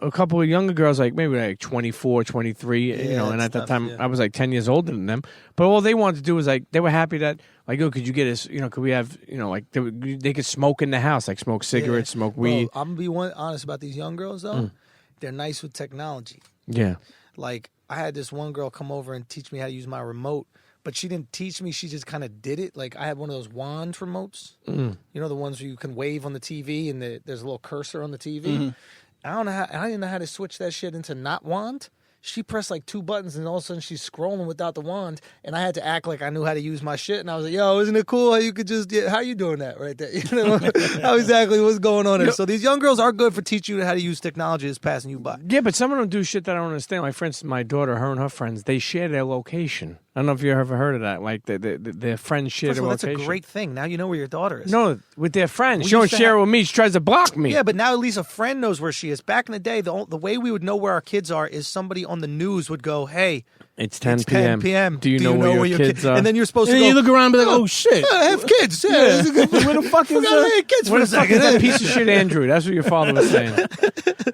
a couple of younger girls, like maybe like 24, 23. You know, and it's at that tough, time yeah. I was like 10 years older than them. But all they wanted to do was like they were happy that. Like, oh, could you get us? You know, could we have? You know, like they could smoke in the house, like smoke cigarettes, smoke weed. Bro, I'm going to be honest about these young girls, though. They're nice with technology. Yeah. Like, I had this one girl come over and teach me how to use my remote, but she didn't teach me. She just kind of did it. Like, I had one of those wand remotes. You know, the ones where you can wave on the TV and there's a little cursor on the TV. I didn't know how to switch that shit into not wand. She pressed like 2 buttons and all of a sudden she's scrolling without the wand, and I had to act like I knew how to use my shit. And I was like, "Yo, isn't it cool how you could just how you doing that right there?" You know how exactly what's going on there. So these young girls are good for teaching you how to use technology that's passing you by. Yeah, but some of them do shit that I don't understand. Like, for instance, my daughter, her and her friends, they share their location. I don't know if you ever heard of that. Like, their friends share First their of all, that's location. a great thing. Now you know where your daughter is. No, with their friends. We She don't used to share have- it with me. She tries to block me. Yeah, but now at least a friend knows where she is. Back in the day, the way we would know where our kids are is somebody on the news would go, "Hey, It's 10 it's p.m. 10 p.m. Do you know where your kids are? And then you're supposed And to then go, you look around and be like, oh shit. I have kids. Yeah. Where the fuck is Forgot I had kids What for a the fuck is second. that piece of shit Andrew? That's what your father was saying.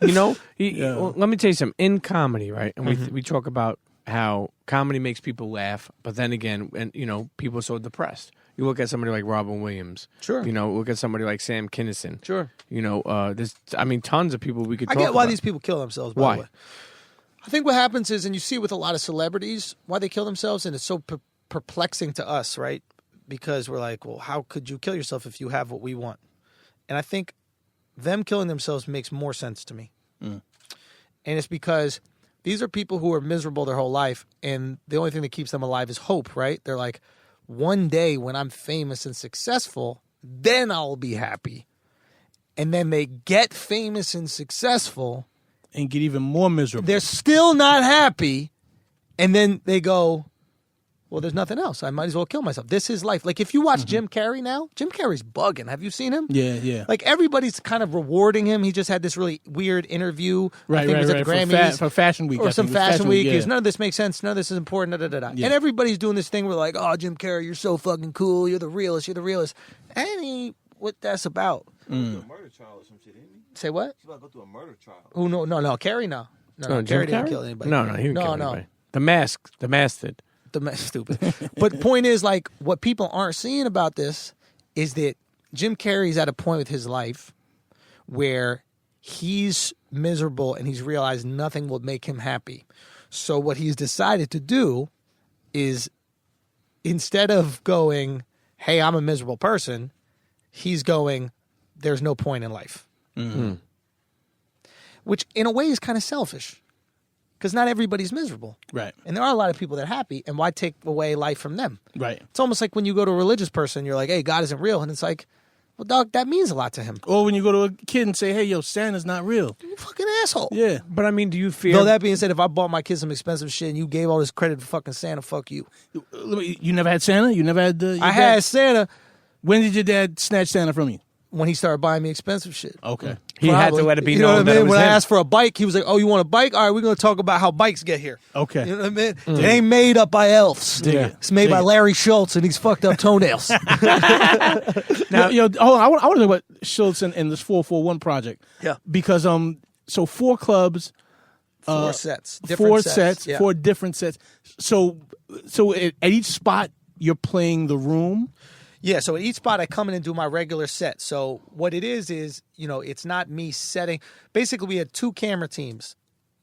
You know, well, let me tell you something. In comedy, right, and we talk about how comedy makes people laugh, but then again, and you know, people are so depressed. You look at somebody like Robin Williams. Sure. You know, look at somebody like Sam Kinison. Sure. You know, there's, I mean, tons of people we could I talk get why about. these people kill themselves, by Why? the way. I think what happens is, and you see it with a lot of celebrities, why they kill themselves, and it's so perplexing to us, right? Because we're like, well, how could you kill yourself if you have what we want? And I think them killing themselves makes more sense to me. And it's because these are people who are miserable their whole life, and the only thing that keeps them alive is hope, right? They're like, one day when I'm famous and successful, then I'll be happy. And then they get famous and successful, And get even more miserable. they're still not happy, and then they go, well, there's nothing else. I might as well kill myself. This is life. Like, if you watch Jim Carrey now, Jim Carrey's bugging. Have you seen him? Yeah. Like, everybody's kind of rewarding him. He just had this really weird interview. I think it was at the Grammys. For Fashion Week. Or some Fashion Week. Yeah. He goes, none of this makes sense. None of this is important. Yeah. And everybody's doing this thing where like, oh, Jim Carrey, you're so fucking cool. You're the realest. And what that's about. A murder trial or some shit, isn't he? Say what? He's about to go through a murder trial. Oh, no. Carrey, no. No, Jim Carrey didn't kill anybody. No, he didn't kill anybody. The mask did. Stupid. But point is, like, what people aren't seeing about this is that Jim Carrey's at a point with his life where he's miserable and he's realized nothing will make him happy. So what he's decided to do is, instead of going, hey, I'm a miserable person, he's going, there's no point in life. Mm-hmm. Which in a way is kind of selfish. Because not everybody's miserable. Right. And there are a lot of people that are happy, and why take away life from them? Right. It's almost like when you go to a religious person, you're like, hey, God isn't real. And it's like, well, dog, that means a lot to him. Or when you go to a kid and say, hey, yo, Santa's not real. You fucking asshole. Yeah. But I mean, do you fear? Though that being said, if I bought my kids some expensive shit and you gave all this credit to fucking Santa, fuck you. You never had Santa? You never had your I dad? had Santa When did your dad snatch Santa from you? when he started buying me expensive shit. Okay. He had to let it be You know known what I that it mean? was When I him. asked for a bike, he was like, oh, you want a bike? All right, we're going to talk about how bikes get here. Okay. You know what I mean? It ain't made up by elves. Dig it. It's made by Dig it. Larry Schultz and these fucked up toenails. Now, hold on. I want to talk about Schultz and this 441 project. Yeah. Because so 4 clubs, Four sets. four sets, Yeah. 4 different sets. So at each spot you're playing the room. Yeah, so at each spot I come in and do my regular set. So what it is, you know, it's not me setting. Basically, we had 2 camera teams,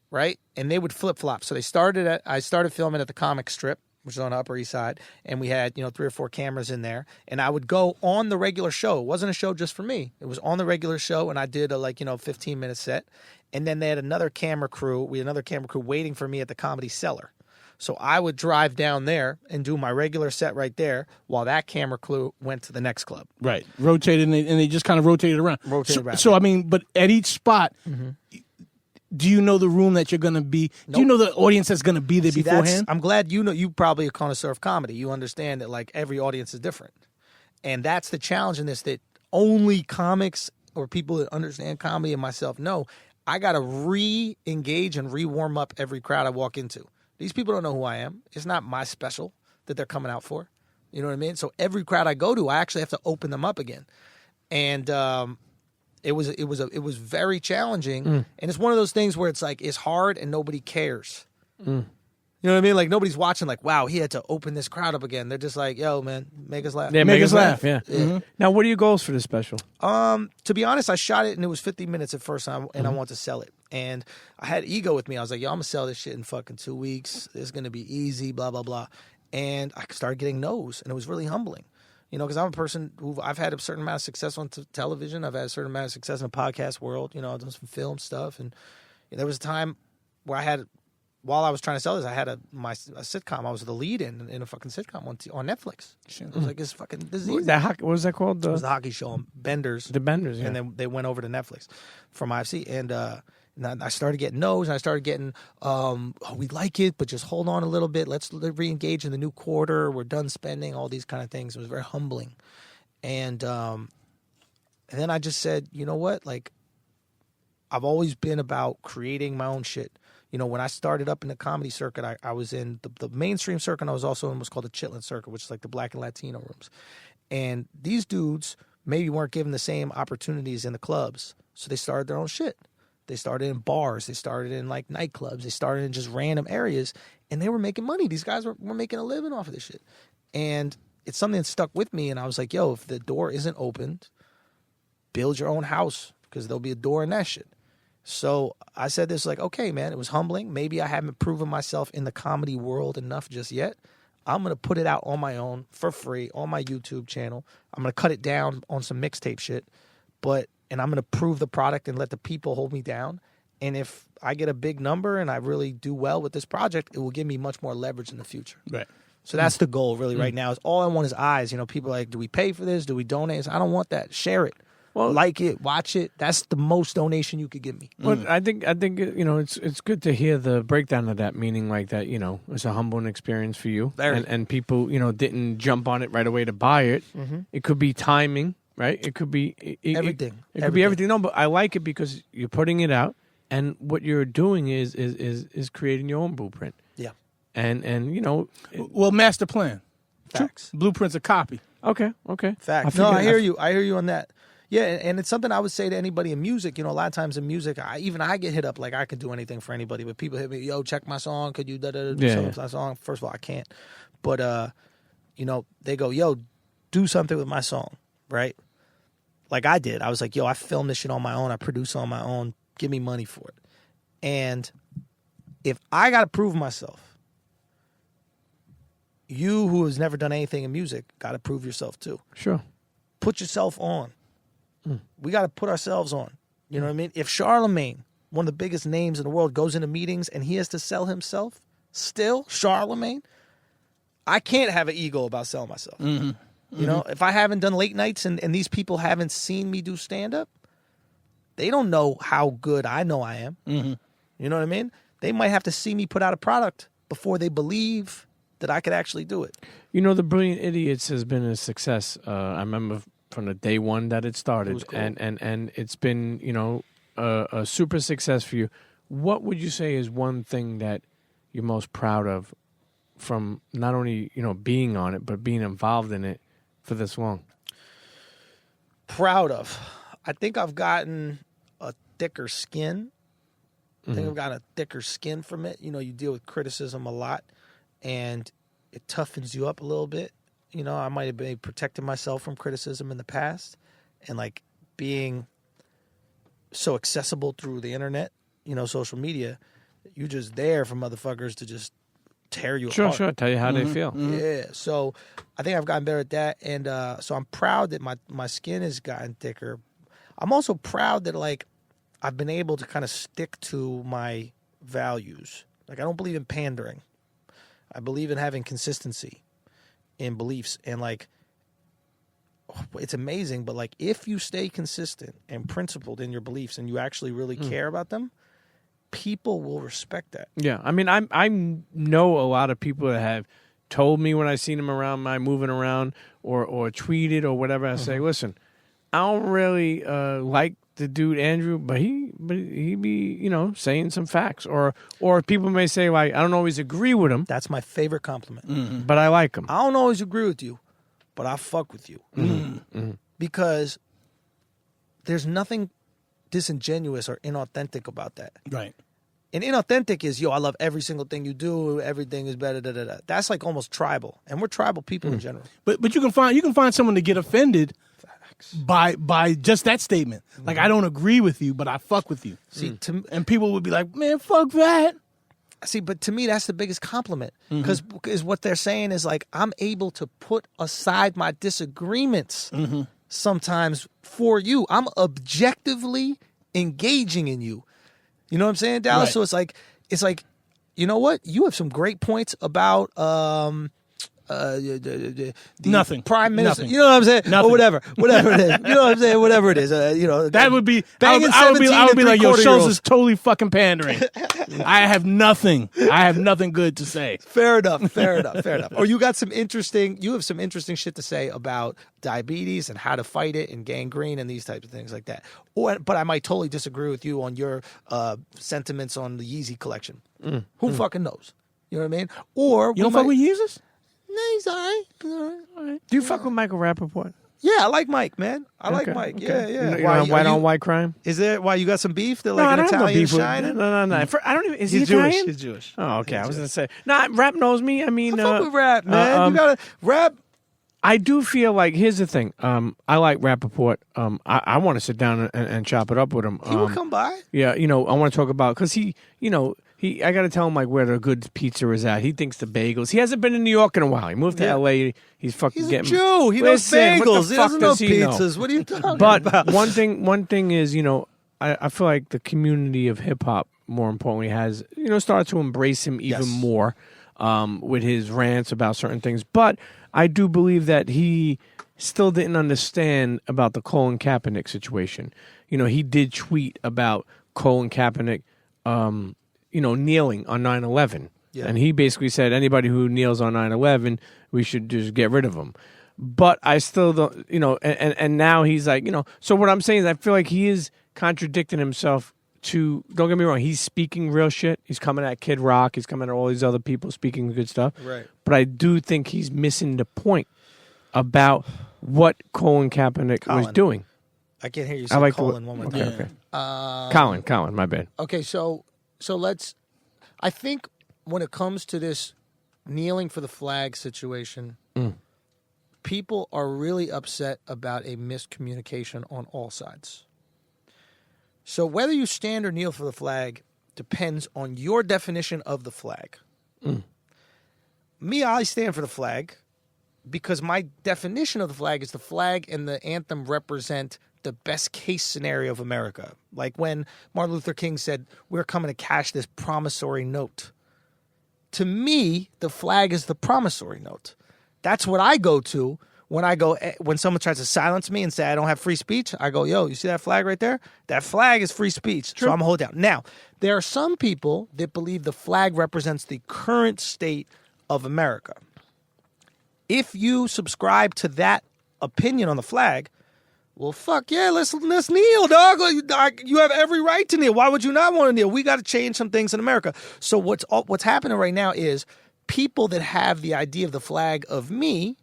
right? And they would flip-flop. So I started filming at the comic strip, which is on the Upper East Side, and we had, 3 or 4 cameras in there. And I would go on the regular show. It wasn't a show just for me. It was on the regular show, and I did a 15-minute set. And then they had another camera crew. We had another camera crew waiting for me at the Comedy Cellar. So I would drive down there and do my regular set right there while that camera crew went to the next club. Right. Rotated, and they just kind of rotated around. So, I mean, but at each spot, do you know the room that you're going to be? Nope. Do you know the audience that's going to be there beforehand? I'm glad you probably a connoisseur of comedy. You understand that, like, every audience is different. And that's the challenge in this, that only comics or people that understand comedy and myself know. I got to re-engage and re-warm up every crowd I walk into. These people don't know who I am. It's not my special that they're coming out for. You know what I mean? So every crowd I go to, I actually have to open them up again. And it was very challenging. And it's one of those things where it's like, it's hard and nobody cares. You know what I mean? Like, nobody's watching like, wow, he had to open this crowd up again. They're just like, yo, man, make us laugh. Yeah, make us laugh. Yeah. Yeah. Now, what are your goals for this special? To be honest, I shot it and it was 50 minutes at first time, and I wanted to sell it. And I had ego with me. I was like, yo, I'm going to sell this shit in fucking 2 weeks. It's going to be easy, blah, blah, blah. And I started getting no's, and it was really humbling. Because I'm a person I've had a certain amount of success on television. I've had a certain amount of success in the podcast world. I've done some film stuff. And there was a time where while I was trying to sell this, I had a sitcom. I was the lead in a fucking sitcom on Netflix. It was like this fucking disease. What was that called? It was the hockey show on Benders. The Benders, yeah. And then they went over to Netflix from IFC. And I started getting no's, and I started getting, we like it, but just hold on a little bit. Let's re-engage in the new quarter. We're done spending, all these kind of things. It was very humbling. And then I just said, you know what? Like, I've always been about creating my own shit. When I started up in the comedy circuit, I was in the mainstream circuit. I was also in what's called the Chitlin circuit, which is like the Black and Latino rooms. And these dudes maybe weren't given the same opportunities in the clubs. So they started their own shit. They started in bars. They started in like nightclubs. They started in just random areas. And they were making money. These guys were making a living off of this shit. And it's something that stuck with me. And I was like, yo, if the door isn't opened, build your own house, because there'll be a door in that shit. So I said this, like, okay, man, it was humbling. Maybe I haven't proven myself in the comedy world enough just yet. I'm going to put it out on my own for free on my YouTube channel. I'm going to cut it down on some mixtape shit. And I'm going to prove the product and let the people hold me down. And if I get a big number and I really do well with this project, it will give me much more leverage in the future. Right. So that's the goal really right now. Is all I want is eyes. People are like, do we pay for this? Do we donate? I don't want that. Share it. like it, watch it. That's the most donation you could give me. But I think it's good to hear the breakdown of that, meaning like that it's a humbling experience for you, and people didn't jump on it right away to buy it. It could be timing, right? It could be Everything. It could be everything. No, but I like it because you're putting it out, and what you're doing is creating your own blueprint. Yeah, and Well, master plan. facts. Blueprint's a copy. Okay. Facts. No, I hear you. I hear you on that. Yeah, and it's something I would say to anybody in music. A lot of times in music, I get hit up like I could do anything for anybody, but people hit me, yo, check my song. Could you do something with my song? First of all, I can't. But they go, yo, do something with my song, right? Like I did. I was like, yo, I filmed this shit on my own. I produce on my own. Give me money for it. And if I got to prove myself, you who has never done anything in music got to prove yourself too. Sure. Put yourself on. We got to put ourselves on. You know what I mean? If Charlemagne, one of the biggest names in the world, goes into meetings and he has to sell himself, still Charlemagne, I can't have an ego about selling myself. If I haven't done late nights and these people haven't seen me do stand-up, they don't know how good I know I am. You know what I mean? They might have to see me put out a product before they believe that I could actually do it. The Brilliant Idiots has been a success. I remember from the day one that it started, was cool. and it's been a super success for you. What would you say is one thing that you're most proud of from not only being on it but being involved in it for this long? Proud of. I think I've gotten a thicker skin. I think I've gotten a thicker skin from it. You deal with criticism a lot, and it toughens you up a little bit. I might have been protecting myself from criticism in the past, and like being so accessible through the internet, social media, you're just there for motherfuckers to just tear you apart. Sure. Tell you how they feel. Yeah. So I think I've gotten better at that, and so I'm proud that my skin has gotten thicker. I'm also proud that like I've been able to kind of stick to my values. Like I don't believe in pandering. I believe in having consistency in beliefs, and like it's amazing, but like if you stay consistent and principled in your beliefs and you actually really care about them, people will respect that. Yeah, I mean, I know a lot of people that have told me when I seen them around my moving around or tweeted or whatever. I say, listen, I don't really like the dude Andrew, but he be saying some facts, or people may say like I don't always agree with him. That's my favorite compliment. But I like him. I don't always agree with you, but I fuck with you because there's nothing disingenuous or inauthentic about that. Right. And inauthentic is, I love every single thing you do. Everything is better. Da, da, da. That's like almost tribal, and we're tribal people in general. But you can find someone to get offended by just that statement. Like I don't agree with you, but I fuck with you. See, and people would be like, "Man, fuck that." See, but to me, that's the biggest compliment because what they're saying is like I'm able to put aside my disagreements sometimes for you. I'm objectively engaging in you. You know what I'm saying, Dallas? Right. So it's like, you know what? You have some great points about the Nothing. Prime Minister. Nothing. You know what I'm saying? Nothing. Or whatever it is. You know what I'm saying? Whatever it is. That would be. banging I would be like, yo, 17 Schulz is totally fucking pandering. I have nothing good to say. Fair enough. Or you have some interesting shit to say about diabetes and how to fight it and gangrene and these types of things like that. But I might totally disagree with you on your sentiments on the Yeezy collection. Who fucking knows? You know what I mean? Or You don't fuck with Yeezus? No, he's all right. Do you fuck with Michael Rappaport? Yeah, I like Mike, man. I like Okay, Mike. okay. Yeah. You know, white on white crime? Is there why you got some beef? They're No, like I an don't have no Italian beef with shining? No. I don't even. Is he He's Jewish. Italian? He's Jewish. Oh, okay. I was gonna say. Nah, Rap knows me. I mean, I fuck with rap, man. You gotta rap. I do feel like here's the thing. I like Rappaport. I want to sit down and chop it up with him. He will come by. Yeah, I want to talk about because he. I got to tell him like where the good pizza is at. He thinks the bagels. He hasn't been in New York in a while. He moved to L.A. He's fucking He's a getting. Jew. He knows Listen, what the bagels. He fuck doesn't know does he know? pizzas. What are you talking But about? one thing is, I feel like the community of hip hop, more importantly, has started to embrace him even more with his rants about certain things. But I do believe that he still didn't understand about the Colin Kaepernick situation. You know, he did tweet about Colin Kaepernick, kneeling on 9/11. Yeah. And he basically said anybody who kneels on 9/11, we should just get rid of them. But I still don't, and now he's like, so what I'm saying is I feel like he is contradicting himself to, don't get me wrong, he's speaking real shit. He's coming at Kid Rock. He's coming at all these other people speaking good stuff. Right. But I do think he's missing the point about what Colin Kaepernick was doing. I can't hear you say Colin one more time. Okay. Colin, my bad. Okay, so let's. I think when it comes to this kneeling for the flag situation, people are really upset about a miscommunication on all sides. So whether you stand or kneel for the flag depends on your definition of the flag. Me, I stand for the flag because my definition of the flag is the flag and the anthem represent the best case scenario of America. Like when Martin Luther King said, we're coming to cash this promissory note. To me, the flag is the promissory note. That's what I go to when someone tries to silence me and say I don't have free speech. I go, yo, you see that flag right there? That flag is free speech. True. So I'm going to hold down. Now, there are some people that believe the flag represents the current state of America. If you subscribe to that opinion on the flag, well, fuck yeah, let's kneel, dog. You have every right to kneel. Why would you not want to kneel? We got to change some things in America. So what's happening right now is people that have the idea of the flag of me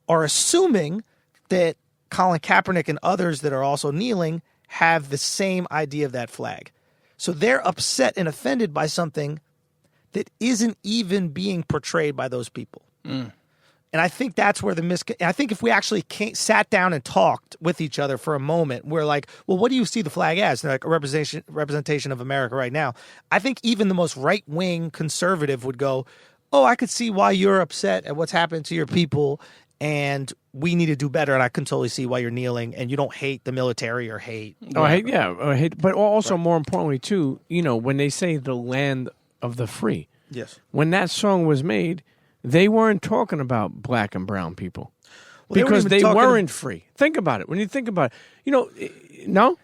are assuming that Colin Kaepernick and others that are also kneeling have the same idea of that flag. So they're upset and offended by something that isn't even being portrayed by those people. And I think that's where I think if we actually sat down and talked with each other for a moment, we're like, well, what do you see the flag as? They're like a representation of America right now. I think even the most right-wing conservative would go, oh, I could see why you're upset at what's happened to your people, and we need to do better, and I can totally see why you're kneeling, and you don't hate the military or hate. I hate, but also more importantly, too, when they say the land of the free. Yes. When that song was made, they weren't talking about black and brown people because they weren't free. Think about it. When you think about it, no?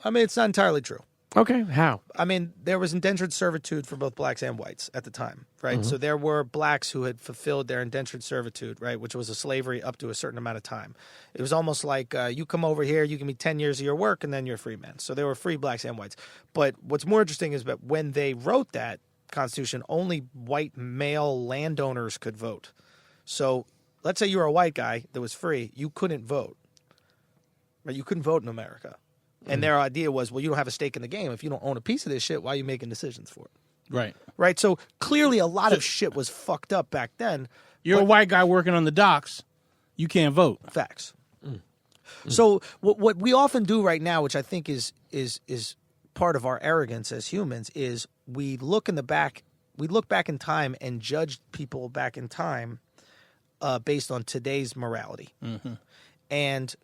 I mean, it's not entirely true. Okay, how? I mean, there was indentured servitude for both blacks and whites at the time, right? So there were blacks who had fulfilled their indentured servitude, right, which was a slavery up to a certain amount of time. It was almost like you come over here, you give me 10 years of your work, and then you're a free man. So there were free blacks and whites. But what's more interesting is that when they wrote that Constitution, only white male landowners could vote. So let's say you were a white guy that was free, you couldn't vote. Right? You couldn't vote in America. And their idea was, well, you don't have a stake in the game. If you don't own a piece of this shit, why are you making decisions for it? Right. Right? So clearly a lot of shit was fucked up back then. You're a white guy working on the docks. You can't vote. Facts. So what we often do right now, which I think is part of our arrogance as humans, is we look back in time and judge people back in time based on today's morality. And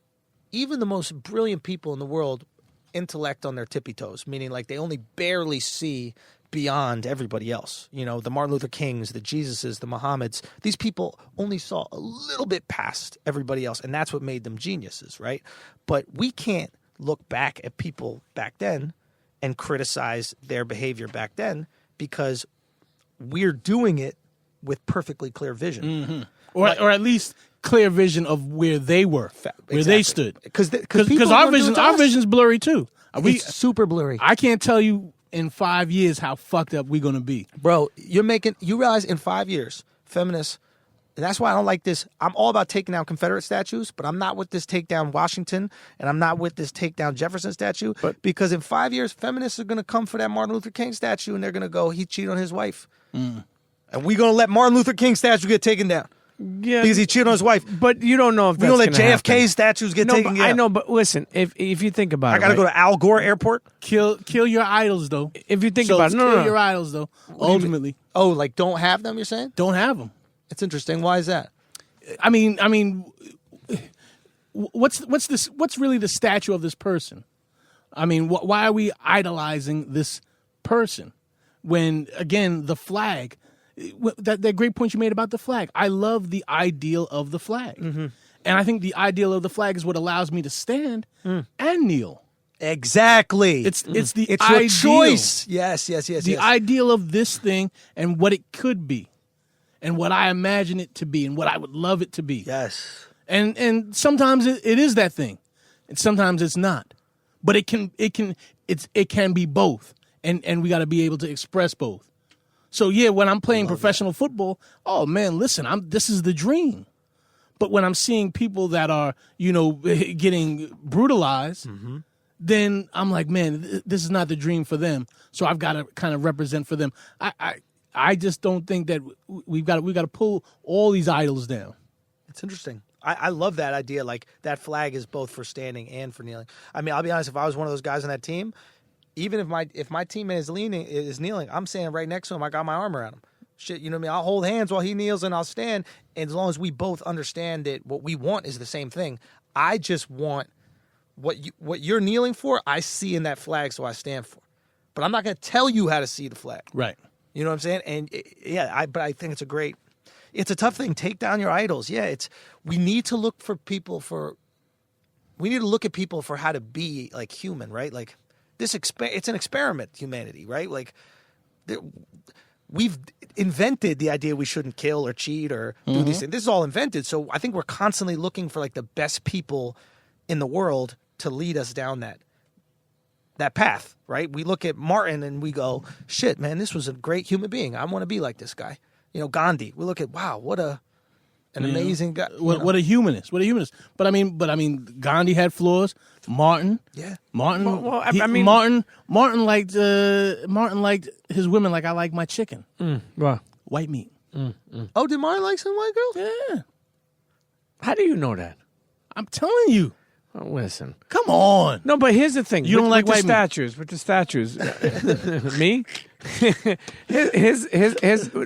even the most brilliant people in the world intellect on their tippy toes, meaning like they only barely see beyond everybody else. The Martin Luther Kings, the Jesuses, the Muhammads, these people only saw a little bit past everybody else, and that's what made them geniuses, right? But we can't look back at people back then and criticize their behavior back then because we're doing it with perfectly clear vision. Or at least clear vision of where they were, where they stood. Because our vision's blurry too. It's super blurry. I can't tell you in 5 years how fucked up we're going to be. Bro, you realize in 5 years, feminists, and that's why I don't like this. I'm all about taking down Confederate statues, but I'm not with this take down Washington, and I'm not with this take down Jefferson statue, because in 5 years, feminists are going to come for that Martin Luther King statue, and they're going to go, he cheated on his wife. And we're going to let Martin Luther King statue get taken down. Yeah, because he cheated on his wife. But you don't know if we that's don't let JFK statues get taken down. I know, but listen, if you think about it, I got to go to Al Gore Airport. Kill your idols, though. If you think about it, kill your idols, though. Ultimately, like don't have them. You're saying don't have them. It's interesting. Why is that? I mean, what's really the statue of this person? I mean, why are we idolizing this person when, again, the flag? That great point you made about the flag. I love the ideal of the flag. And I think the ideal of the flag is what allows me to stand and kneel. Exactly. It's the it's ideal. your choice. Yes. The ideal of this thing and what it could be, and what I imagine it to be, and what I would love it to be. Yes. And sometimes it is that thing, and sometimes it's not. But it can be both, and we got to be able to express both. So yeah, when I'm playing professional football, oh man, listen, this is the dream. But when I'm seeing people that are, getting brutalized, then I'm like, man, this is not the dream for them. So I've got to kind of represent for them. I just don't think that we've got to pull all these idols down. It's interesting. I love that idea. Like that flag is both for standing and for kneeling. I mean, I'll be honest. If I was one of those guys on that team, even if my teammate is kneeling, I'm standing right next to him. I got my arm around him. Shit, you know what I mean? I'll hold hands while he kneels and I'll stand. And as long as we both understand that what we want is the same thing, I just want what you're kneeling for. I see in that flag, so I stand for. But I'm not going to tell you how to see the flag. Right. You know what I'm saying? And but I think it's a tough thing. Take down your idols. Yeah, we need to look at people for how to be like human, right? Like it's an experiment, humanity, right? Like we've invented the idea we shouldn't kill or cheat or do these things. This is all invented. So I think we're constantly looking for like the best people in the world to lead us down that path, right? We look at Martin and we go, shit, man, this was a great human being. I want to be like this guy. Gandhi. We look at, wow, what an amazing guy. What a humanist. What a humanist. But I mean, Gandhi had flaws. Martin. Yeah. Martin. Well, Martin liked his women like I like my chicken. Well, White meat. Oh, did Martin like some white girl? Yeah. how do you know that? I'm telling you. Oh, listen. Come on. No, but here's the thing. You don't like with white men. With the statues. Me? Here's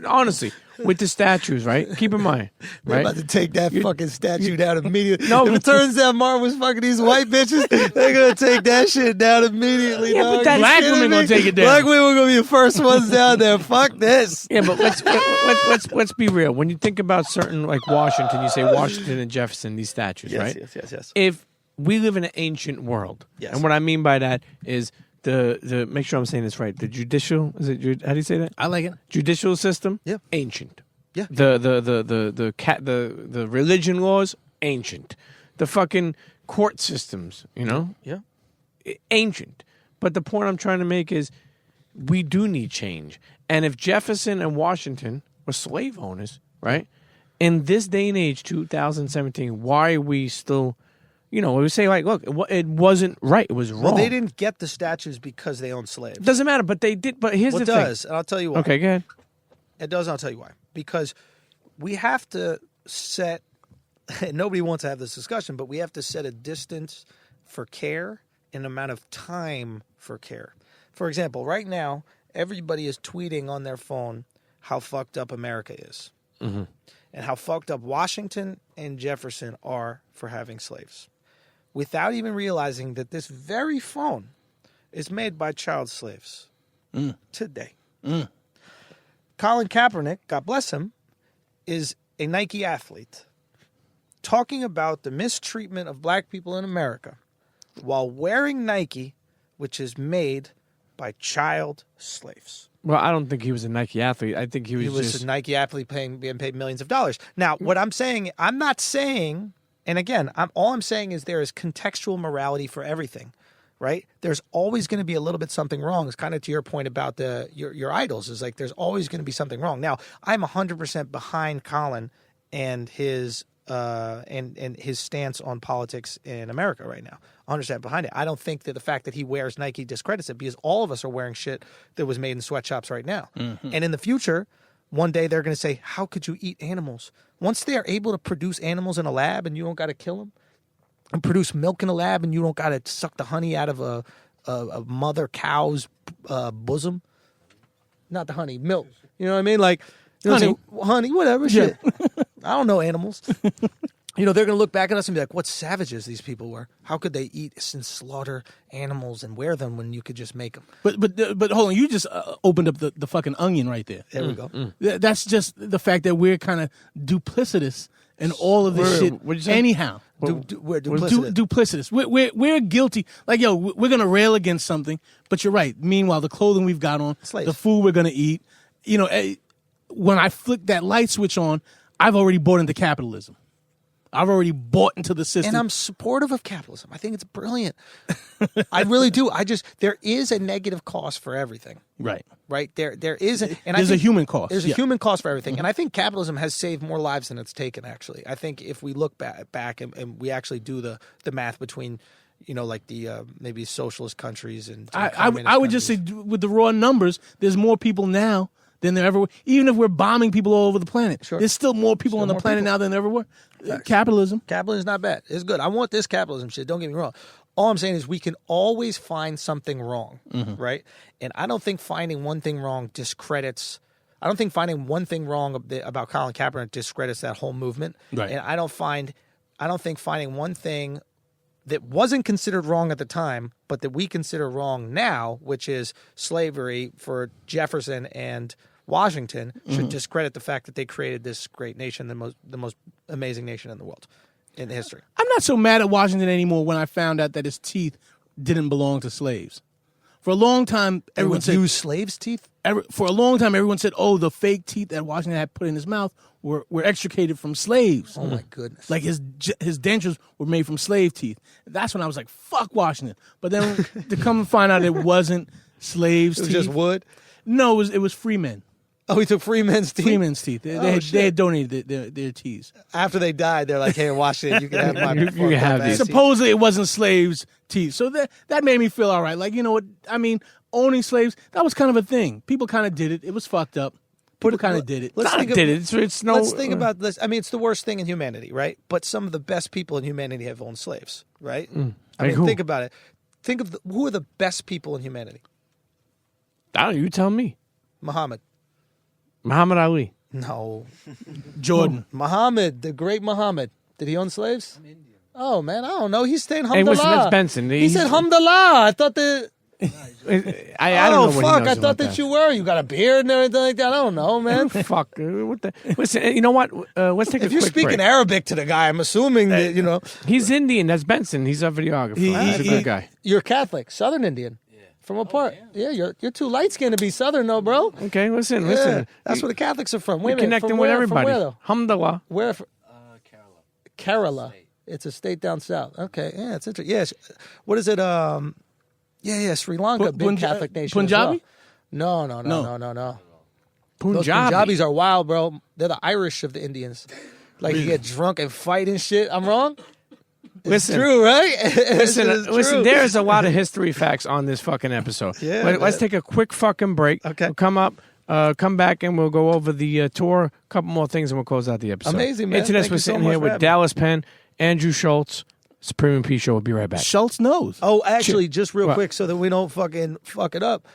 honestly, with the statues, right? Keep in mind, They're right? about to take that fucking statue down immediately. No, if it turns out Martin was fucking these white bitches, they're going to take that shit down immediately. Yeah, dog. but that- Black You women kidding gonna me? take it down. Black women are going to be the first ones down there. Fuck this. Yeah, but let's be real. When you think about certain like Washington, you say Washington and Jefferson, these statues, right? Yes. If we live in an ancient world, Yes. and what I mean by that is the make sure I'm saying this right. The judicial how do you say that? I like it. Judicial system, Yeah. ancient. Yeah. The religion laws, ancient. The fucking court systems, Yeah. ancient. But the point I'm trying to make is we do need change. And if Jefferson and Washington were slave owners, right? In this day and age, 2017, why are we still, we say like, look, it wasn't right. It was wrong. Well, they didn't get the statues because they owned slaves. Doesn't matter, but they did. But here's Well, the it thing. does, and I'll tell you why. Okay, go ahead. It does, and I'll tell you why. Because we have to set, nobody wants to have this discussion, but we have to set a distance for care and an amount of time for care. For example, right now, everybody is tweeting on their phone how fucked up America is. Mm-hmm. And how fucked up Washington and Jefferson are for having slaves. Without even realizing that this very phone is made by child slaves today. Colin Kaepernick, God bless him, is a Nike athlete talking about the mistreatment of black people in America while wearing Nike, which is made by child slaves. Well, I don't think he was a Nike athlete. I think he was just a Nike athlete being paid millions of dollars. Now, what I'm saying, I'm not saying, and again, all I'm saying is there is contextual morality for everything, right? There's always going to be a little bit something wrong. It's kind of to your point about your idols. Is like there's always going to be something wrong. Now, I'm 100% behind Colin and his and his stance on politics in America right now. 100% behind it. I don't think that the fact that he wears Nike discredits it, because all of us are wearing shit that was made in sweatshops right now. Mm-hmm. And in the future, one day they're going to say, how could you eat animals? Once they are able to produce animals in a lab and you don't got to kill them, and produce milk in a lab and you don't got to suck the honey out of a mother cow's bosom. Not the honey, milk. You know what I mean? Like, honey, whatever, shit. I don't know animals. They're going to look back at us and be like, what savages these people were. How could they eat and slaughter animals and wear them when you could just make them? But hold on, you just opened up the fucking onion right there. There we go. That's just the fact that we're kind of duplicitous and all of this shit. What'd you say? Anyhow, We're duplicitous. duplicitous. We're guilty. Like, yo, we're gonna rail against something, but you're right. Meanwhile, the clothing we've got on, Slaves. the food we're gonna eat, when I flick that light switch on, I've already bought into capitalism. I've already bought into the system. And I'm supportive of capitalism. I think it's brilliant. I really do. There is a negative cost for everything. Right. There is, There's a human cost. There's a Yeah. human cost for everything, and I think capitalism has saved more lives than it's taken. Actually, I think if we look back and we actually do the math between, like the maybe socialist countries and I would just say, with the raw numbers, there's more people now than there ever were. Even if we're bombing people all over the planet, Sure. there's still more people on the planet now than there ever were. Capitalism. Capitalism's not bad. It's good. I want this capitalism shit. Don't get me wrong. All I'm saying is we can always find something wrong, right? And I don't think finding one thing wrong discredits. I don't think finding one thing wrong about Colin Kaepernick discredits that whole movement. Right. And I don't think finding one thing that wasn't considered wrong at the time, but that we consider wrong now, which is slavery for Jefferson and Washington, should discredit the fact that they created this great nation, the most amazing nation in the world, in history. I'm not so mad at Washington anymore when I found out that his teeth didn't belong to slaves. For a long time, everyone said use slaves' teeth. For a long time, everyone said, "Oh, the fake teeth that Washington had put in his mouth were extricated from slaves." Oh my goodness! Like his dentures were made from slave teeth. That's when I was like, "Fuck Washington!" But then to come and find out it wasn't slaves' It was teeth. just wood. No, it was free men. Oh, he took free men's teeth. Free men's teeth. They had donated their teeth. After they died, they're like, "Hey, Washington, you can have my You can have these. Supposedly it wasn't slaves' teeth. So that made me feel all right. Like, you know what? I mean, owning slaves, that was kind of a thing. People kind of did it. It was fucked up. People kind of did it. Let's think Let's think about this. I mean, it's the worst thing in humanity, right? But some of the best people in humanity have owned slaves, right? I Like mean, who? think about it. Think of who are the best people in humanity? You tell me. Muhammad. Muhammad Ali. No. Jordan. Muhammad, the great Muhammad. Did he own slaves? I'm Indian. Oh, man, I don't know. He's saying Hey, Hamdallah. listen, that's Benson. He said Hamdallah. I thought that... I don't know what he Oh, fuck. knows I thought about that you were. You got a beard and everything like that. I don't know, man. Fuck. What the? Listen, you know what? Let's take a If you're quick speaking break. Arabic to the guy, I'm assuming that, He's Indian. That's Benson. He's a videographer. He's a good guy. you're Catholic, Southern Indian. From a part. Yeah, you're too light-skinned to be Southern, though, bro. Okay, listen. Yeah, that's where the Catholics are from. Wait a We're minute, connecting from with where, everybody. From where, though? Alhamdulillah. Where? Kerala. Kerala. It's a state down south. Okay, yeah, it's interesting. Yes, what is it? Sri Lanka, big Catholic nation. Punjabi? As well. No. Those Punjabi. Punjabis are wild, bro. They're the Irish of the Indians. Like you get drunk and fight and shit. I'm wrong. It's Listen, true, right? listen. There's a lot of history facts on this fucking episode. Yeah, Let's take a quick fucking break. Okay. We'll come back, and we'll go over the tour, a couple more things, and we'll close out the episode. Amazing, man. Internet, Thank we're you so sitting much here for with having me. Dallas Penn, Andrew Schulz. It's the Premium P Show. We'll be right back. Schultz knows. Oh, actually, just real What? quick, so that we don't fucking fuck it up.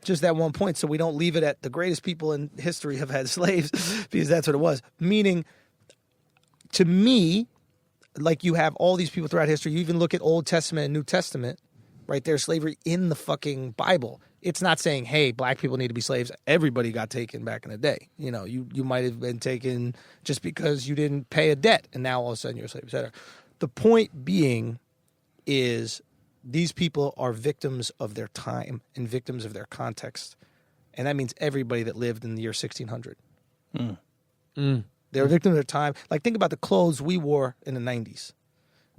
Just that one point, so we don't leave it at the greatest people in history have had slaves, because that's what it was. Meaning, to me, like you have all these people throughout history. You even look at Old Testament and New Testament, right? There's slavery in the fucking Bible. It's not saying, hey, black people need to be slaves. Everybody got taken back in the day. You might have been taken just because you didn't pay a debt, and now all of a sudden you're a slave, et cetera. The point being is these people are victims of their time and victims of their context. And that means everybody that lived in the year 1600. They're victims of their time. Like, think about the clothes we wore in the 90s.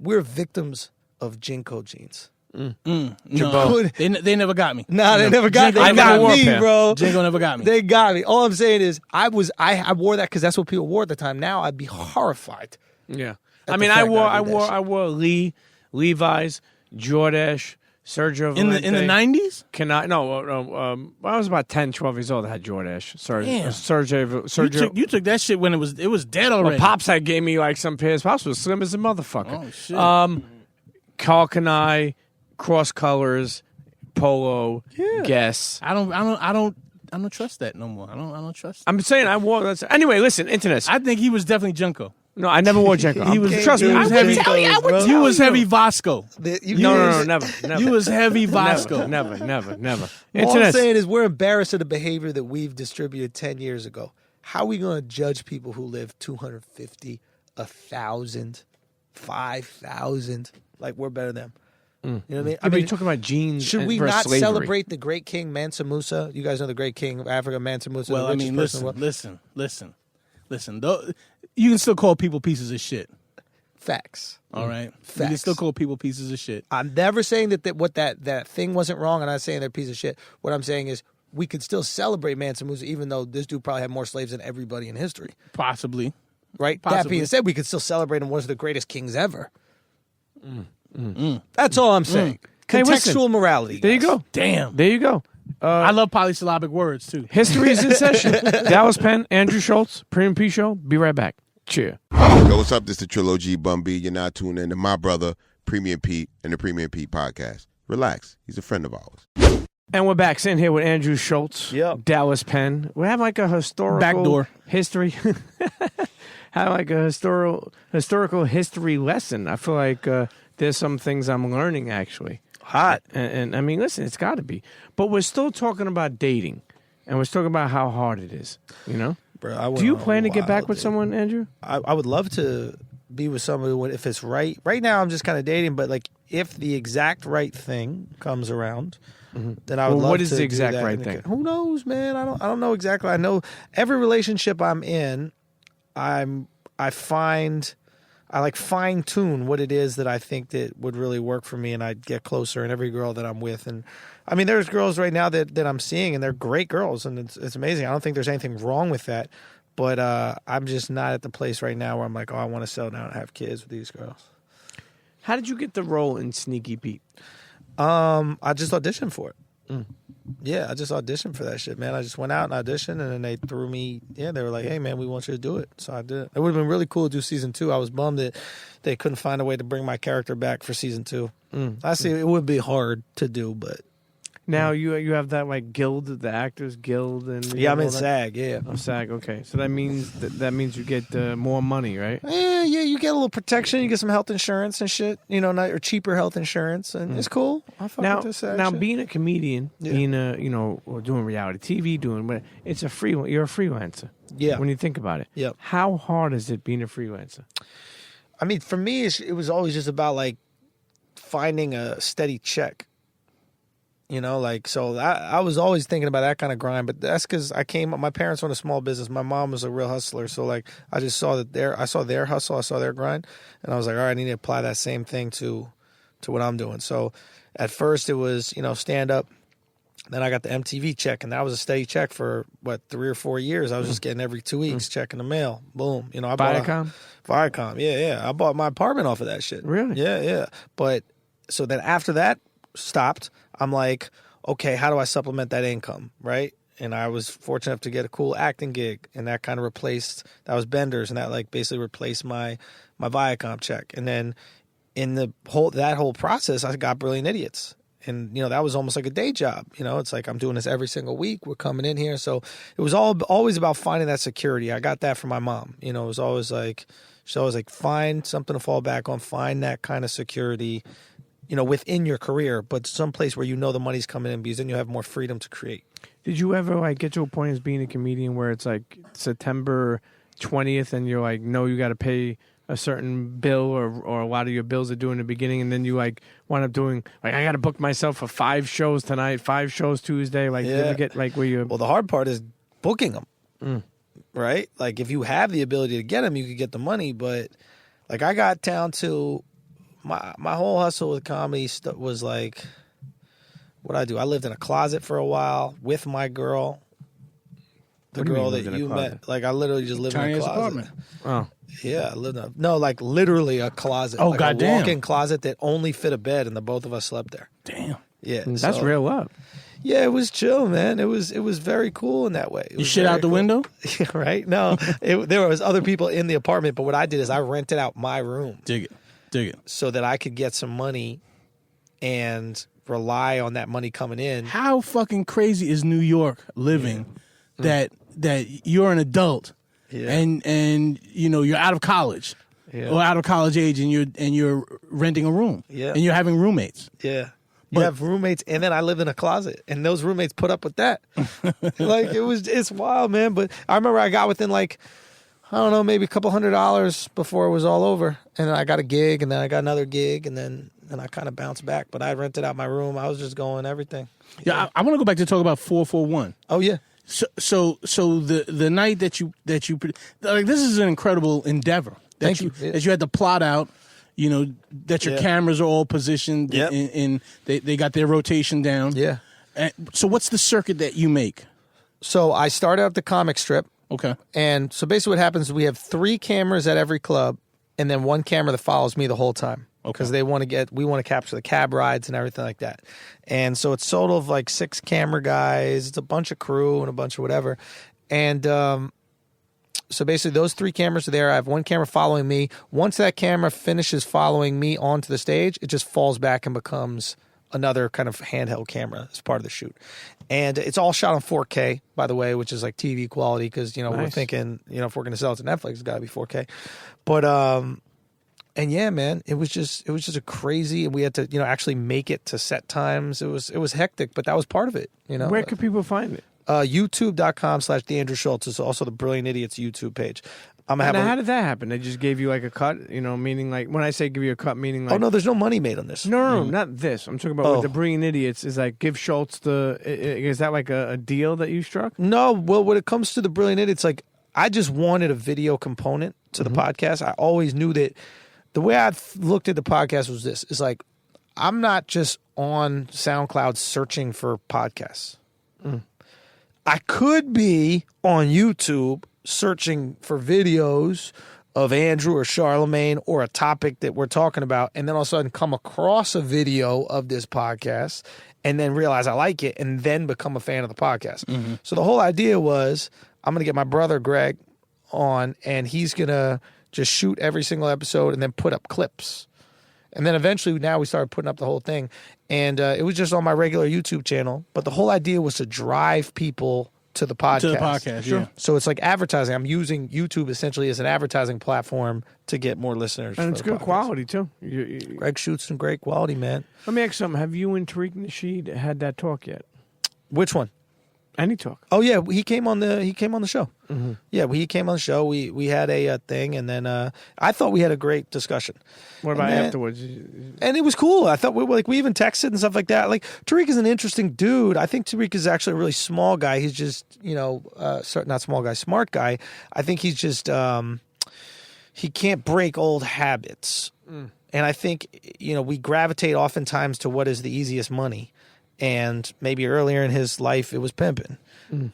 We're victims of Jinko jeans. No, they never got me. Nah, they never got me. I They never got wore a me, pair. bro. Jingo never got me. They got me. All I'm saying is I wore that because that's what people wore at the time. Now I'd be horrified. Yeah. At I the mean, fact I that I did that wore Levi's, Jordache, Sergio in the Valente. 90s? When I was about 10, 12 years old, I had Jordache. Damn. Sergio. You took that shit when it was dead Well, already. Pops had gave me like some pairs. Pops was slim as a motherfucker. Oh, shit. Carl Kanai, Cross Colors, Polo, Guess. I don't trust that no more. I don't trust. I'm saying I wore that. Anyway, listen, internet. I think he was definitely Junko. No, I never wore Jenko. He was Trust me. he I was would heavy tell you. I would clothes, tell You you. was heavy Vasco. No, never. You was heavy Vasco. Never. All I'm Internet. saying is we're embarrassed of the behavior that we've distributed 10 years ago. how are we going to judge people who live 250, 1,000, 5,000? Like, we're better than them. You know what I mean? I mean, you're talking about genes. Should we versus not slavery. celebrate the great king Mansa Musa? You guys know the great king of Africa, Mansa Musa. Well, the I richest mean, person in the world? listen. Though, you can still call people pieces of shit. Facts. All right, Facts. you can still call people pieces of shit. I'm never saying that thing wasn't wrong. I'm not saying they're a piece of shit. What I'm saying is we could still celebrate Mansa Musa, even though this dude probably had more slaves than everybody in history. Possibly. Right? Possibly. That being said, we could still celebrate him one of the greatest kings ever. That's all I'm saying. Hey, Contextual listen. morality. There you guys. go. Damn. There you go. I love polysyllabic words too. History is in session. Dallas Penn, Andrew Schulz, Premium P Show. Be right back. Cheer. Yo, what's up? This is the Trilogy Bum B. You're not tuned in to my brother, Premium Pete, and the Premium Pete podcast. Relax. He's a friend of ours. And we're back sitting here with Andrew Schulz, Yep. Dallas Penn. We have like a historical Backdoor. history. Have like a historical history lesson. I feel like there's some things I'm learning actually. Hot. And I mean, listen, it's got to be. But we're still talking about dating, and we're talking about how hard it is. You know. Bro, Do you plan to get back with someone, Andrew? I would love to be with somebody if it's right. Right now, I'm just kind of dating, but like if the exact right thing comes around, then I would love what to is the exact do that. right thing? Who knows, man? I don't know exactly. I know every relationship I'm in, I like fine tune what it is that I think that would really work for me, and I get closer in every girl that I'm with. And I mean, there's girls right now that I'm seeing, and they're great girls, and it's amazing. I don't think there's anything wrong with that, but I'm just not at the place right now where I'm like, oh, I want to settle down and have kids with these girls. How did you get the role in Sneaky Pete? I just auditioned for it. Yeah, I just auditioned for that shit, man. I just went out and auditioned, and then they threw me. Yeah, they were like, "Hey, man, we want you to do it." So I did. It would have been really cool to do season 2. I was bummed that they couldn't find a way to bring my character back for season 2. I see it would be hard to do, but Now you have that like guild, the Actors Guild, and yeah, I'm in all that? SAG. Yeah, Oh, SAG. Okay, so that means you get more money, right? yeah. You get a little protection. You get some health insurance and shit. You know, or cheaper health insurance, and it's cool. I fuck Now, with this SAG shit. being a comedian, being a or doing reality TV, it's a you're a freelancer. Yeah. When you think about it. Yep. How hard is it being a freelancer? I mean, for me, it was always just about like finding a steady check. You know, like, so I was always thinking about that kind of grind, but that's because my parents owned a small business. My mom was a real hustler. So like, I just saw I saw their hustle, I saw their grind, and I was like, all right, I need to apply that same thing to what I'm doing. So at first it was, stand up. Then I got the MTV check, and that was a steady check for 3 or 4 years. I was just getting every 2 weeks, checking the mail. Boom. I bought Viacom. Yeah. I bought my apartment off of that shit. Really? Yeah. But so then after that stopped, I'm like, okay, how do I supplement that income, right? And I was fortunate enough to get a cool acting gig, and that kind of that was Bender's, and that like basically replaced my Viacom check. And then in that whole process, I got Brilliant Idiots. And, that was almost like a day job. It's like I'm doing this every single week. We're coming in here. So it was always about finding that security. I got that from my mom. It was always like, she's always like, find something to fall back on, find that kind of security, within your career, but someplace where the money's coming in, because then you have more freedom to create. Did you ever like get to a point as being a comedian where it's like September 20th and you're like, no, you got to pay a certain bill or a lot of your bills are due in the beginning, and then you like wind up doing like, I got to book myself for 5 shows tonight, 5 shows Tuesday. Like, you ever get like where you? Well, the hard part is booking them, right? Like if you have the ability to get them, you could get the money. But like I got down to my whole hustle with comedy was like, what I do? I lived in a closet for a while with my girl. The girl that you met, like I literally just lived in a closet. Apartment. Oh. Yeah, I lived in like literally a closet. Oh, like goddamn. a walk-in closet that only fit a bed, and the both of us slept there. Damn. Yeah, That's real love. Yeah, it was chill, man. It was very cool in that way. You shit out the window? Yeah, right? No, there was other people in the apartment, but what I did is I rented out my room. Dig it. So that I could get some money and rely on that money coming in. How fucking crazy is New York living that you're an adult and you're out of college or out of college age and you're renting a room and you're having roommates. Yeah. You have roommates, and then I live in a closet, and those roommates put up with that. Like, it's wild, man. But I remember I got within, like, I don't know, maybe a couple $100 before it was all over. And then I got a gig, and then I got another gig, and then I kind of bounced back. But I rented out my room. I was just going everything. Yeah, I want to go back to talk about 441. Oh, yeah. So the night that you like, this is an incredible endeavor that you had to plot out. You know, that your cameras are all positioned and they got their rotation down. Yeah. And so what's the circuit that you make? So I started at the comic strip. Okay. And so basically what happens is we have 3 cameras at every club and then 1 camera that follows me the whole time. Because we want to capture the cab rides and everything like that. And so it's sort of like 6 camera guys. It's a bunch of crew and a bunch of whatever. And so basically those 3 cameras are there. I have 1 camera following me. Once that camera finishes following me onto the stage, it just falls back and becomes another kind of handheld camera as part of the shoot. And it's all shot on 4K, by the way, which is like TV quality because, you know, we're thinking, you know, if we're going to sell it to Netflix, it's got to be 4K. But, and yeah, man, it was just a crazy, and we had to, you know, actually make it to set times. It was hectic, but that was part of it, you know. Where could people find it? YouTube.com/The Andrew Schulz is also the Brilliant Idiots YouTube page. How did that happen? They just gave you like a cut, you know, meaning like, when I say give you a cut, meaning like... Oh, no, there's no money made on this. No, not this. I'm talking about with the Brilliant Idiots is like, give Schultz is that like a deal that you struck? No, well, when it comes to the Brilliant Idiots, like, I just wanted a video component to the podcast. I always knew that the way I looked at the podcast was this. It's like, I'm not just on SoundCloud searching for podcasts. I could be on YouTube searching for videos of Andrew or Charlemagne or a topic that we're talking about, and then all of a sudden come across a video of this podcast and then realize I like it and then become a fan of the podcast. So the whole idea was I'm going to get my brother Greg on, and he's going to just shoot every single episode and then put up clips. And then eventually now we started putting up the whole thing. And it was just on my regular YouTube channel. But the whole idea was to drive people to the podcast. Sure. So it's like advertising. I'm using YouTube essentially as an advertising platform to get more listeners. And it's good quality, too. Greg shoots some great quality, man. Let me ask you something. Have you and Tariq Nasheed had that talk yet? Which one? Any talk? Oh yeah, he came on the show. Yeah, he came on the show. We had a thing, and then I thought we had a great discussion. What about afterwards? And it was cool. I thought we even texted and stuff like that. Like, Tariq is an interesting dude. I think Tariq is actually a really small guy. He's just, you know, not small guy, smart guy. I think he's just he can't break old habits. And I think, you know, we gravitate oftentimes to what is the easiest money. And maybe earlier in his life, it was pimping.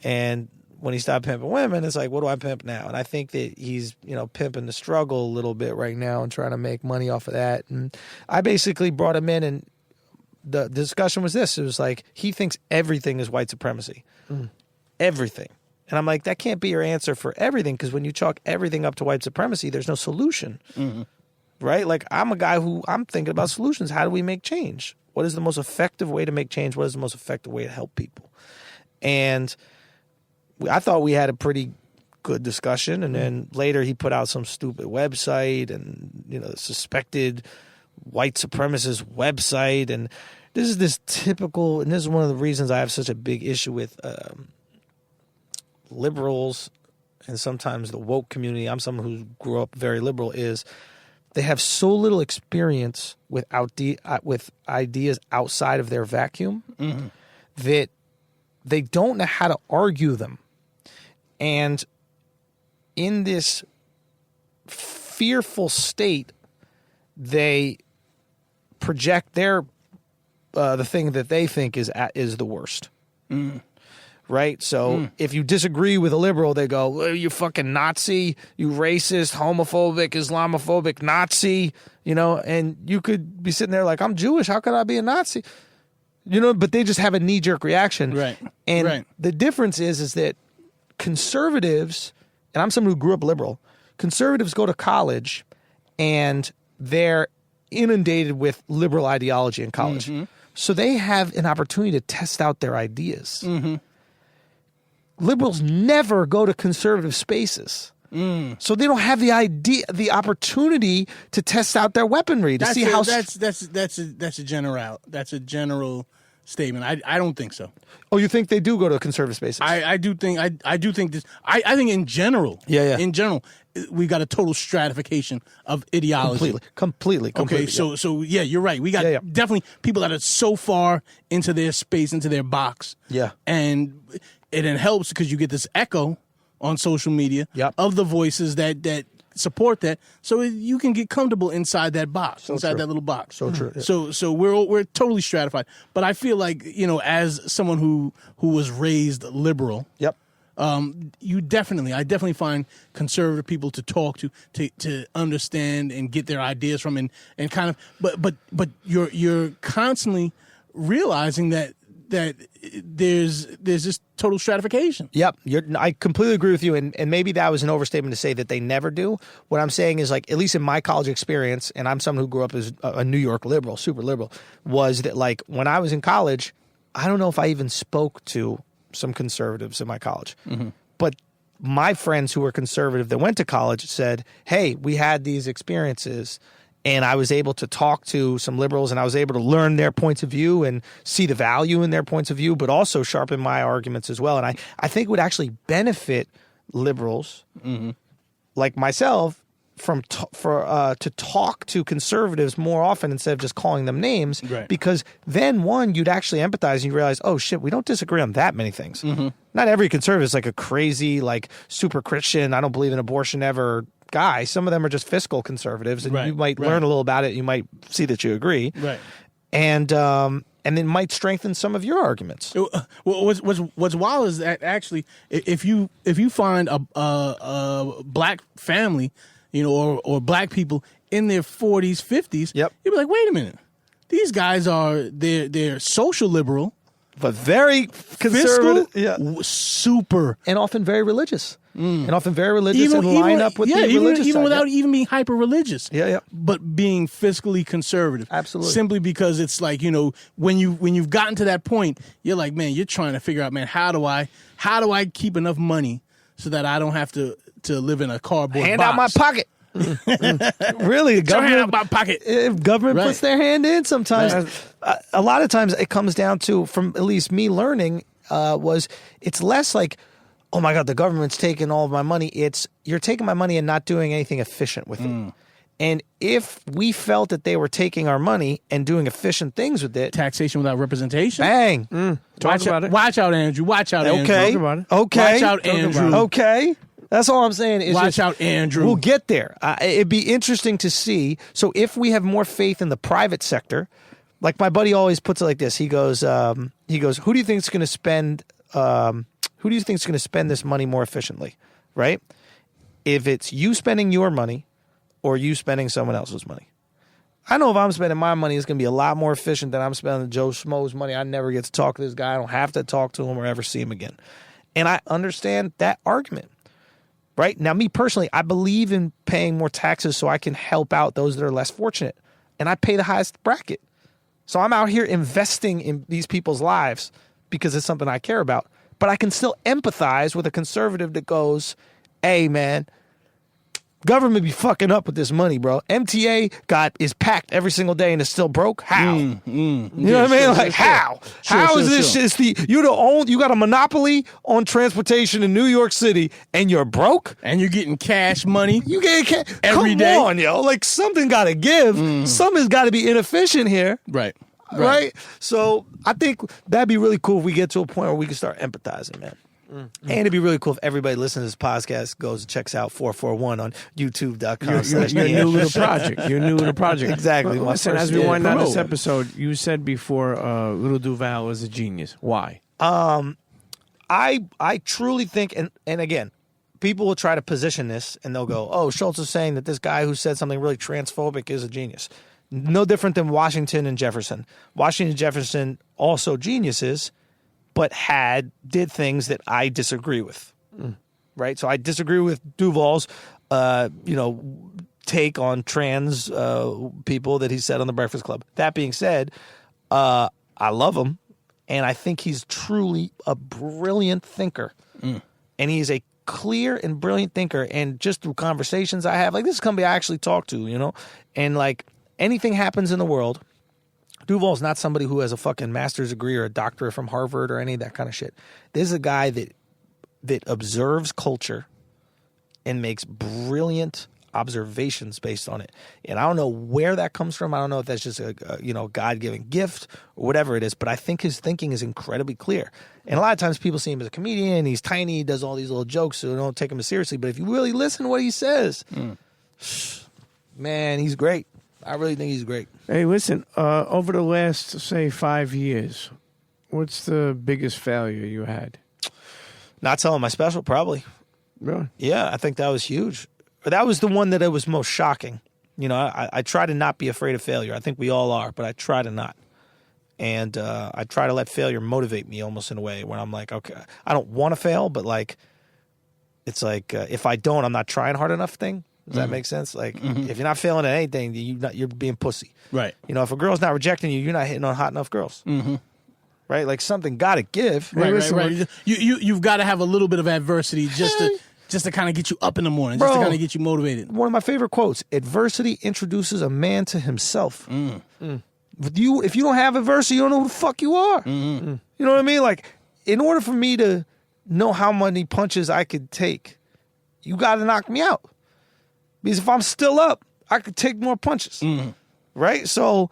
And when he stopped pimping women, it's like, what do I pimp now? And I think that he's, you know, pimping the struggle a little bit right now and trying to make money off of that. And I basically brought him in, and the discussion was this. It was like, he thinks everything is white supremacy. Everything. And I'm like, that can't be your answer for everything, because when you chalk everything up to white supremacy, there's no solution. Right? Like, I'm a guy who I'm thinking about solutions. How do we make change? What is the most effective way to make change? What is the most effective way to help people? And I thought we had a pretty good discussion. And then later he put out some stupid website and, you know, the suspected white supremacist website. And this is this typical, and this is one of the reasons I have such a big issue with liberals and sometimes the woke community. I'm someone who grew up very liberal, is they have so little experience with ideas outside of their vacuum that they don't know how to argue them. And in this fearful state, they project their the thing that they think is the worst. Right? So if you disagree with a liberal, they go, well, you fucking Nazi, you racist, homophobic, Islamophobic Nazi, you know, and you could be sitting there like, I'm Jewish, how could I be a Nazi? You know, but they just have a knee-jerk reaction. Right. And the difference is that conservatives, and I'm someone who grew up liberal, conservatives go to college and they're inundated with liberal ideology in college. So they have an opportunity to test out their ideas. Liberals never go to conservative spaces. So they don't have the opportunity to test out their weaponry to see how. That's a general statement. I don't think so. Oh, you think they do go to conservative spaces? I do think this. I think in general. Yeah. In general, we got a total stratification of ideology. Completely. Okay, so yeah, you're right. We got definitely people that are so far into their space, into their box. Yeah. And it helps because you get this echo on social media of the voices that support that, so you can get comfortable inside that box, that little box. So true. Yeah. So we're totally stratified. But I feel like, as someone who was raised liberal, I definitely find conservative people to talk to understand and get their ideas from, and kind of, but you're constantly realizing that there's this total stratification. Yep, I completely agree with you, and maybe that was an overstatement to say that they never do. What I'm saying is, like, at least in my college experience, and I'm someone who grew up as a New York liberal, super liberal, was that, like, when I was in college, I don't know if I even spoke to some conservatives in my college, but my friends who were conservative that went to college said, hey, we had these experiences, and I was able to talk to some liberals, and I was able to learn their points of view and see the value in their points of view, but also sharpen my arguments as well. And I think it would actually benefit liberals like myself to talk to conservatives more often instead of just calling them names. Right. Because then, one, you'd actually empathize and you realize, oh shit, we don't disagree on that many things. Not every conservative is like a crazy, like, super Christian, I don't believe in abortion ever guy. Some of them are just fiscal conservatives, and you might learn a little about it. You might see that you agree, right? And it might strengthen some of your arguments. What's wild is that actually, if you find a black family, or black people in their 40s, 50s, you'll be like, wait a minute, these guys they're social liberal, but very conservative, fiscal, super, and often very religious. And often very religious, and line up with the religious even side, without even being hyper religious. Yeah. But being fiscally conservative. Absolutely. Simply because it's like, when you've gotten to that point, you're like, man, you're trying to figure out, man, how do I keep enough money so that I don't have to live in a cardboard hand box? out my pocket. Really, hand out my pocket. If government puts their hand in, sometimes a lot of times it comes down to, from at least me learning, it's less like, oh my God, the government's taking all of my money. It's, you're taking my money and not doing anything efficient with it. And if we felt that they were taking our money and doing efficient things with it, taxation without representation. Bang. Talk about it. Watch out, Andrew. Watch out, Andrew. Okay. Talk about it. Okay. Watch out, Andrew. Okay. That's all I'm saying. Is watch out, Andrew. We'll get there. It'd be interesting to see. So if we have more faith in the private sector, like my buddy always puts it like this. He goes, who do you think is going to spend who do you think is going to spend this money more efficiently, right? If it's you spending your money or you spending someone else's money. I know if I'm spending my money, it's going to be a lot more efficient than I'm spending Joe Schmo's money. I never get to talk to this guy. I don't have to talk to him or ever see him again. And I understand that argument, right? Now, me personally, I believe in paying more taxes so I can help out those that are less fortunate. And I pay the highest bracket. So I'm out here investing in these people's lives because it's something I care about. But I can still empathize with a conservative that goes, hey, man, government be fucking up with this money, bro. MTA is packed every single day and is still broke. How? You know what I mean? Like, how? How is this shit? You got a monopoly on transportation in New York City and you're broke? And you're getting cash money. You get cash every day. Come on, yo. Like, something got to give. Something's got to be inefficient here. Right? So I think that'd be really cool if we get to a point where we can start empathizing, man. And it'd be really cool if everybody listening to this podcast goes and checks out 441 on youtube.com. You're new to the project. You're new to the project. Exactly. Well, listen, as we wind down this episode, you said before Little Duval was a genius. Why? I truly think, and again, people will try to position this and they'll go, oh, Schulz is saying that this guy who said something really transphobic is a genius. No different than Washington and Jefferson. Washington and Jefferson, also geniuses, but did things that I disagree with, right? So I disagree with Duval's, take on trans people that he said on the Breakfast Club. That being said, I love him, and I think he's truly a brilliant thinker, and he's a clear and brilliant thinker, and just through conversations I have, like this is somebody I actually talk to, you know, and like anything happens in the world, Duval's not somebody who has a fucking master's degree or a doctorate from Harvard or any of that kind of shit. This is a guy that observes culture and makes brilliant observations based on it. And I don't know where that comes from. I don't know if that's just a God-given gift or whatever it is, but I think his thinking is incredibly clear. And a lot of times people see him as a comedian. He's tiny. He does all these little jokes, so don't take him seriously. But if you really listen to what he says, man, he's great. I really think he's great. Hey, listen, over the last, say, 5 years, what's the biggest failure you had? Not selling my special, probably. Really? Yeah, I think that was huge. But that was the one that it was most shocking. You know, I try to not be afraid of failure. I think we all are, but I try to not. And I try to let failure motivate me almost in a way when I'm like, okay, I don't want to fail, but like, it's like if I don't, I'm not trying hard enough thing. Does that make sense? Like, if you're not failing at anything, you're being pussy. Right. You know, if a girl's not rejecting you, you're not hitting on hot enough girls. Right? Like, something got to give. Right. You've got to have a little bit of adversity just to kind of get you up in the morning, just to kind of get you motivated. One of my favorite quotes: adversity introduces a man to himself. If you don't have adversity, you don't know who the fuck you are. You know what I mean? Like, in order for me to know how many punches I could take, you got to knock me out. Because if I'm still up, I could take more punches. Right? So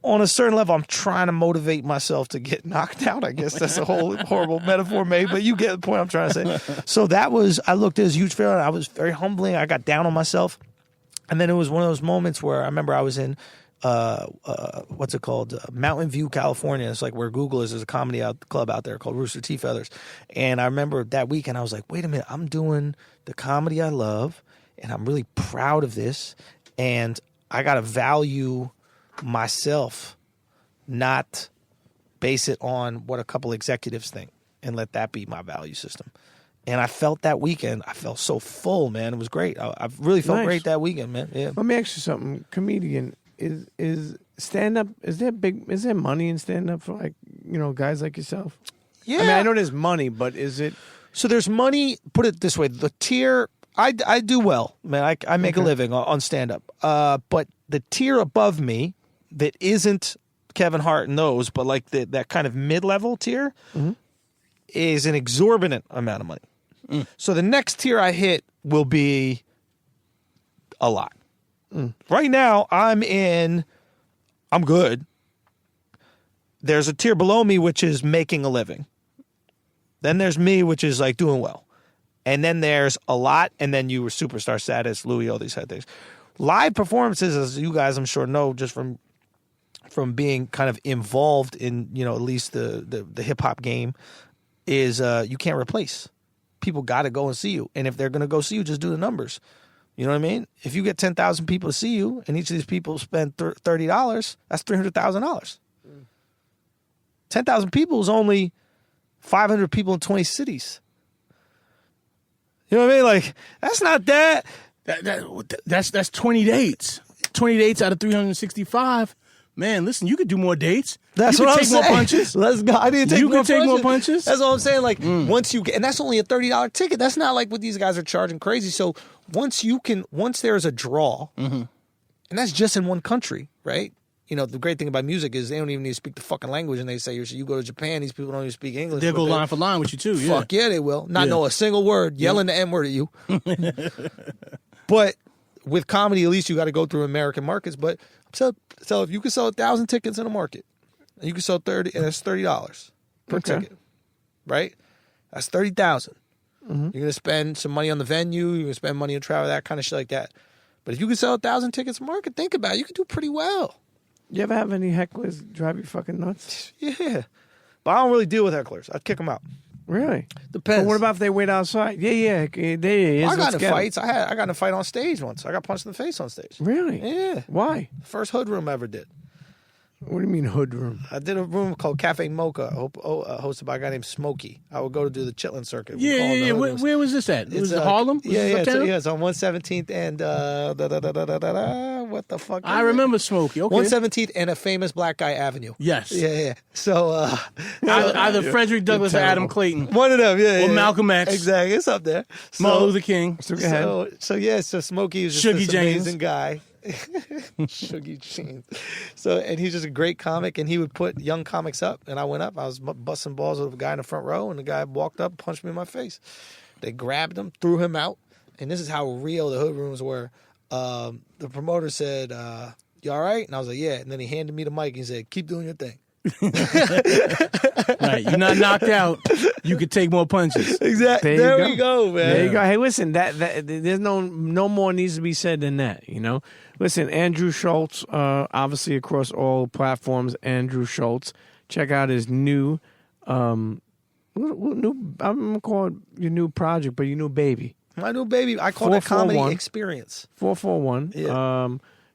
on a certain level, I'm trying to motivate myself to get knocked out. I guess that's a whole horrible metaphor made, but you get the point I'm trying to say. So I looked at as a huge failure. I was very humbling. I got down on myself. And then it was one of those moments where I remember I was in, what's it called? Mountain View, California. It's like where Google is. There's a comedy club out there called Rooster Teeth Feathers. And I remember that weekend I was like, wait a minute, I'm doing the comedy I love, and I'm really proud of this. And I got to value myself, not base it on what a couple executives think, and let that be my value system. And I felt that weekend, I felt so full, man. It was great. I really felt great that weekend, man. Yeah. Let me ask you something. Comedian, is stand-up, is there money in stand-up for, like, you know, guys like yourself? Yeah. I mean, I know there's money, but is it? So there's money, put it this way, the tier, I do well, man. I make a living on stand-up. But the tier above me that isn't Kevin Hart and those, but like that kind of mid-level tier is an exorbitant amount of money. So the next tier I hit will be a lot. Right now, I'm good. There's a tier below me, which is making a living. Then there's me, which is like doing well. And then there's a lot, and then you were superstar status, Louis, all these kind of things. Live performances, as you guys I'm sure know, just from being kind of involved in, you know, at least the hip hop game, is you can't replace. People got to go and see you, and if they're going to go see you, just do the numbers. You know what I mean? If you get 10,000 people to see you, and each of these people spend $30, that's $300,000. 10,000 people is only 500 people in 20 cities. You know what I mean? Like, that's not that. That's 20 dates. 20 dates out of 365. Man, listen, you could do more dates. That's you what I'm take saying. More punches. Let's go. I need to take you more can take punches. more punches. That's all I'm saying. Like, once you get, and that's only a $30 ticket. That's not like what these guys are charging crazy. So once there's a draw, and that's just in one country, right? You know, the great thing about music is they don't even need to speak the fucking language, and they say, you go to Japan, these people don't even speak English. They'll go line for line with you too. Yeah. Fuck yeah, they will. Not know a single word, yelling the N word at you. But with comedy, at least you got to go through American markets. But so if you can sell 1,000 tickets in a market, and you can sell 30, and that's $30 per ticket, right? That's 30,000. You're gonna spend some money on the venue. You're gonna spend money on travel, that kind of shit like that. But if you can sell 1,000 tickets a market, think about it. You can do pretty well. You ever have any hecklers drive you fucking nuts? Yeah, but I don't really deal with hecklers. I'd kick them out. Really? Depends. But what about if they wait outside? Yeah. There he is. I got Let's in get fights. I got in a fight on stage once. I got punched in the face on stage. Really? Yeah. Why? First hood room I ever did. What do you mean hood room? I did a room called Cafe Mocha, hosted by a guy named Smokey. I would go to do the Chitlin circuit. Yeah. Where was this at? Was it Harlem? Yeah. It's on 117th and What the fuck? I remember Smokey. Okay. 117th and a famous black guy avenue. Yes. Yeah. So Either Frederick Douglass or Adam Clayton. one of them. Yeah. Or Malcolm X. Exactly. It's up there. Martin Luther King. So Smokey is just Shuggy this James. amazing guy. Shuggy James. So, and he's just a great comic, and he would put young comics up, and I went up. I was busting balls with a guy in the front row, and the guy walked up, punched me in my face. They grabbed him, threw him out, and this is how real the hood rooms were. The promoter said, "You all right?" And I was like, "Yeah." And then he handed me the mic and he said, "Keep doing your thing." Right, you're not knocked out. You could take more punches. Exactly. There we go, man. There you go. Hey, listen, that there's no more needs to be said than that. You know, listen, Andrew Schulz, obviously across all platforms. Andrew Schulz, check out his new, I'm gonna call it your new project, but your new baby. My new baby. I call it comedy 441. experience. 441.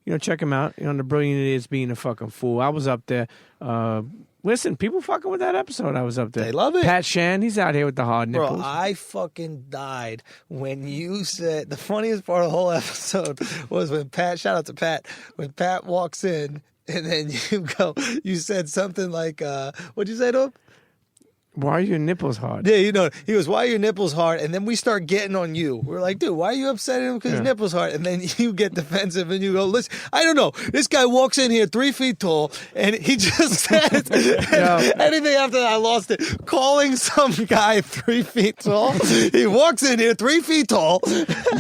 Yeah. Check him out. The Brilliant Idiots Being a Fucking Fool. I was up there. Listen, people fucking with that episode. I was up there. They love it. Pat Shan, he's out here with the hard nipples. Bro, I fucking died when you said the funniest part of the whole episode was when Pat, shout out to Pat, when Pat walks in and then you said something like, what'd you say to him? Why are your nipples hard? Yeah, he goes, "Why are your nipples hard?" And then we start getting on you. We're like, "Dude, why are you upset at him because his nipples hard?" And then you get defensive and you go, "Listen, I don't know. This guy walks in here 3 feet tall, and he just said anything after that, I lost it. Calling some guy 3 feet tall. He walks in here 3 feet tall,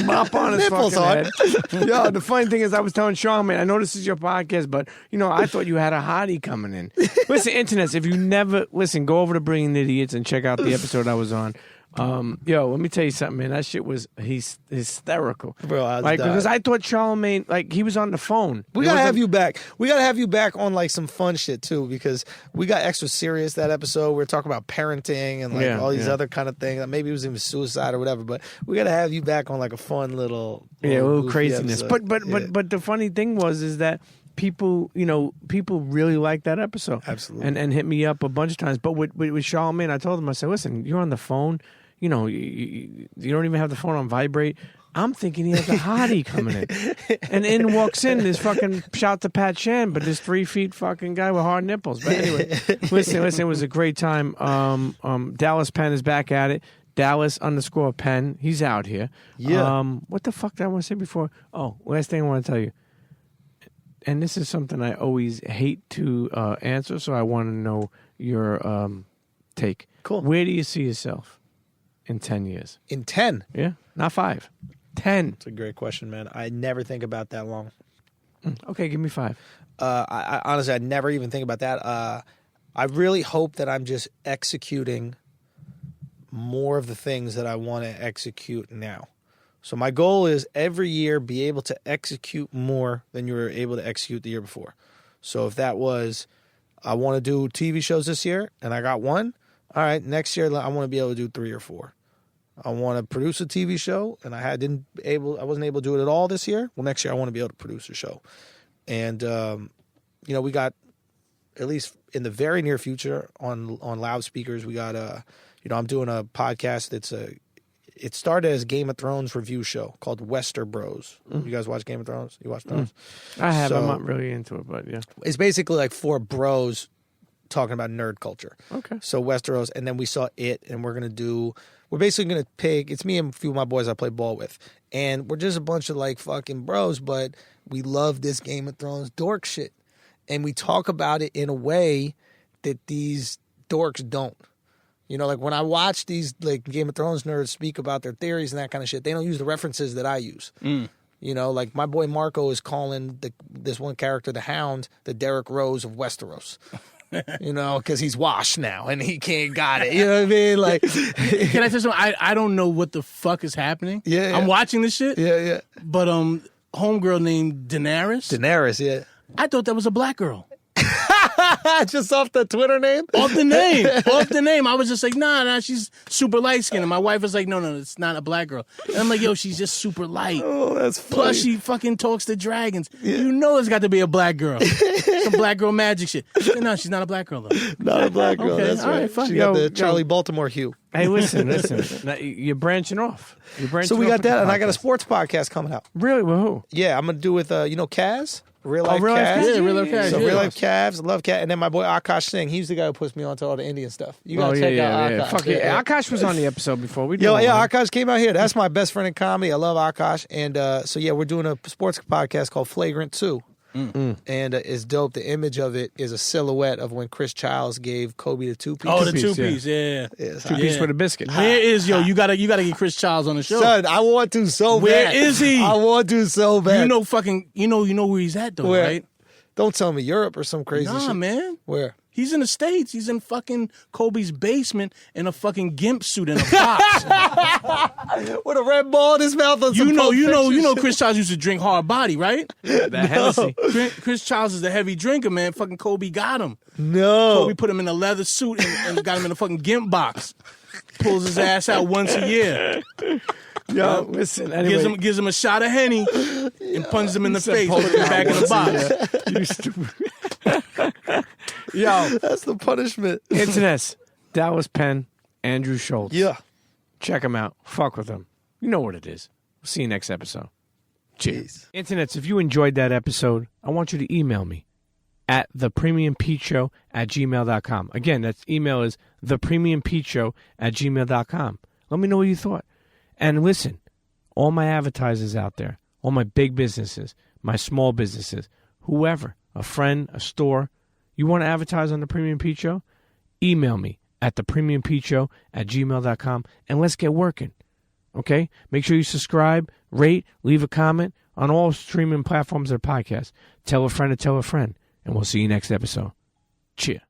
Mop on his nipples fucking hard. head. Yo, the funny thing is, I was telling Charlamagne, I know this is your podcast, but I thought you had a hottie coming in. Listen, internets, if you never go over to Brilliant Idiots and check out the episode I was on. Let me tell you something, man. That shit was hysterical, Bro, I was because dying. I thought Charlamagne, he was on the phone. We gotta have you back. We gotta have you back on like some fun shit too, because we got extra serious that episode. We were talking about parenting and all these other kind of things. Maybe it was even suicide or whatever. But we gotta have you back on like a fun little little goofy craziness. episode. But the funny thing is that people really liked that episode. Absolutely. And hit me up a bunch of times. But with Charlamagne, I told him, I said, listen, you're on the phone. You don't even have the phone on vibrate. I'm thinking he has a hottie coming in. And in walks in this fucking, shout to Pat Shan, but this 3 feet fucking guy with hard nipples. But anyway, listen, it was a great time. Dallas Penn is back at it. Dallas_Penn. He's out here. Yeah. What the fuck did I want to say before? Oh, last thing I want to tell you. And this is something I always hate to answer, so I want to know your take. Cool. Where do you see yourself in 10 years? In 10? Yeah, not 5. 10. It's a great question, man. I never think about that long. Okay, give me 5. I honestly, I never even think about that. I really hope that I'm just executing more of the things that I want to execute now. So my goal is every year be able to execute more than you were able to execute the year before. So if that was, I want to do TV shows this year and I got one, all right, next year I want to be able to do 3 or 4. I want to produce a TV show and I wasn't able to do it at all this year. Well, next year I want to be able to produce a show. And, we got, at least in the very near future on loudspeakers, we got, I'm doing a podcast it started as Game of Thrones review show called Wester Bros. You guys watch Game of Thrones? You watch Thrones? I have. So, I'm not really into it, but yeah. It's basically like 4 bros talking about nerd culture. Okay. So Westeros, and then we saw it, and we're basically going to pick, it's me and a few of my boys I play ball with, and we're just a bunch of like fucking bros, but we love this Game of Thrones dork shit. And we talk about it in a way that these dorks don't. Like when I watch these like Game of Thrones nerds speak about their theories and that kind of shit, they don't use the references that I use. Like my boy Marco is calling this one character, the Hound, the Derrick Rose of Westeros. Because he's washed now and he can't got it. You know what I mean? Like, can I tell you something? I don't know what the fuck is happening. Yeah. I'm watching this shit. Yeah. But homegirl named Daenerys. Daenerys, yeah. I thought that was a black girl. Just off the Twitter name? Off the name. Off the name. I was just like, nah, she's super light skinned. And my wife was like, no, it's not a black girl. And I'm like, yo, she's just super light. Oh, that's funny. Plus, she fucking talks to dragons. Yeah. You know it's got to be a black girl. Some black girl magic shit. No, she's not a black girl, though. Not a black girl. Okay, That's right. Fuck. She got the Charlie Baltimore hue. Hey, listen. Now, you're branching off. So we got that, and I got a sports podcast coming out. Really? With who? Yeah, I'm going to do with, Kaz. Real life Real Life Cavs. Cavs? Yeah, Real Life Cavs. So yeah. Real Life Cavs, love Cat, and then my boy Akash Singh. He's the guy who puts me onto all the Indian stuff. You gotta check out Akash. Fuck yeah. Akash was on the episode before. We Akash came out here. That's my best friend in comedy. I love Akash, and we're doing a sports podcast called Flagrant 2. And it's dope. The image of it is a silhouette of when Chris Childs gave Kobe the two-piece. Oh, the two-piece, yeah. Two-piece with a biscuit. Where is, you gotta get Chris Childs on the show. Son, I want to so bad. Where is he? I want to so bad. You know where he's at, though, Where? right? Don't tell me Europe or some crazy shit. Nah, man. Where? He's in the States. He's in fucking Kobe's basement in a fucking gimp suit in a box. With a red ball in his mouth. You know Chris Childs used to drink hard body, right? The Hennessy. Chris Childs is a heavy drinker, man. Fucking Kobe got him. No. Kobe put him in a leather suit and got him in a fucking gimp box. Pulls his ass out once a year. Yo, listen. Anyway. Gives him a shot of Henny and punches him in the face. Puts him back in the box. You stupid. Yo, that's the punishment. Internets. Dallas Penn Andrew Schulz. Yeah. Check him out. Fuck with him. You know what it is. We'll see you next episode. Cheers. Internets, if you enjoyed that episode, I want you to email me at thepremiumpeteshow@gmail.com. Again, that email is thepremiumpeteshow@gmail.com. Let me know what you thought. And listen, all my advertisers out there, all my big businesses, my small businesses, whoever, a friend, a store, you want to advertise on The Premium Pete Show? Email me at thepremiumpeteshow@gmail.com and let's get working. Okay? Make sure you subscribe, rate, leave a comment on all streaming platforms of the podcast. Tell a friend to tell a friend, and we'll see you next episode. Cheers.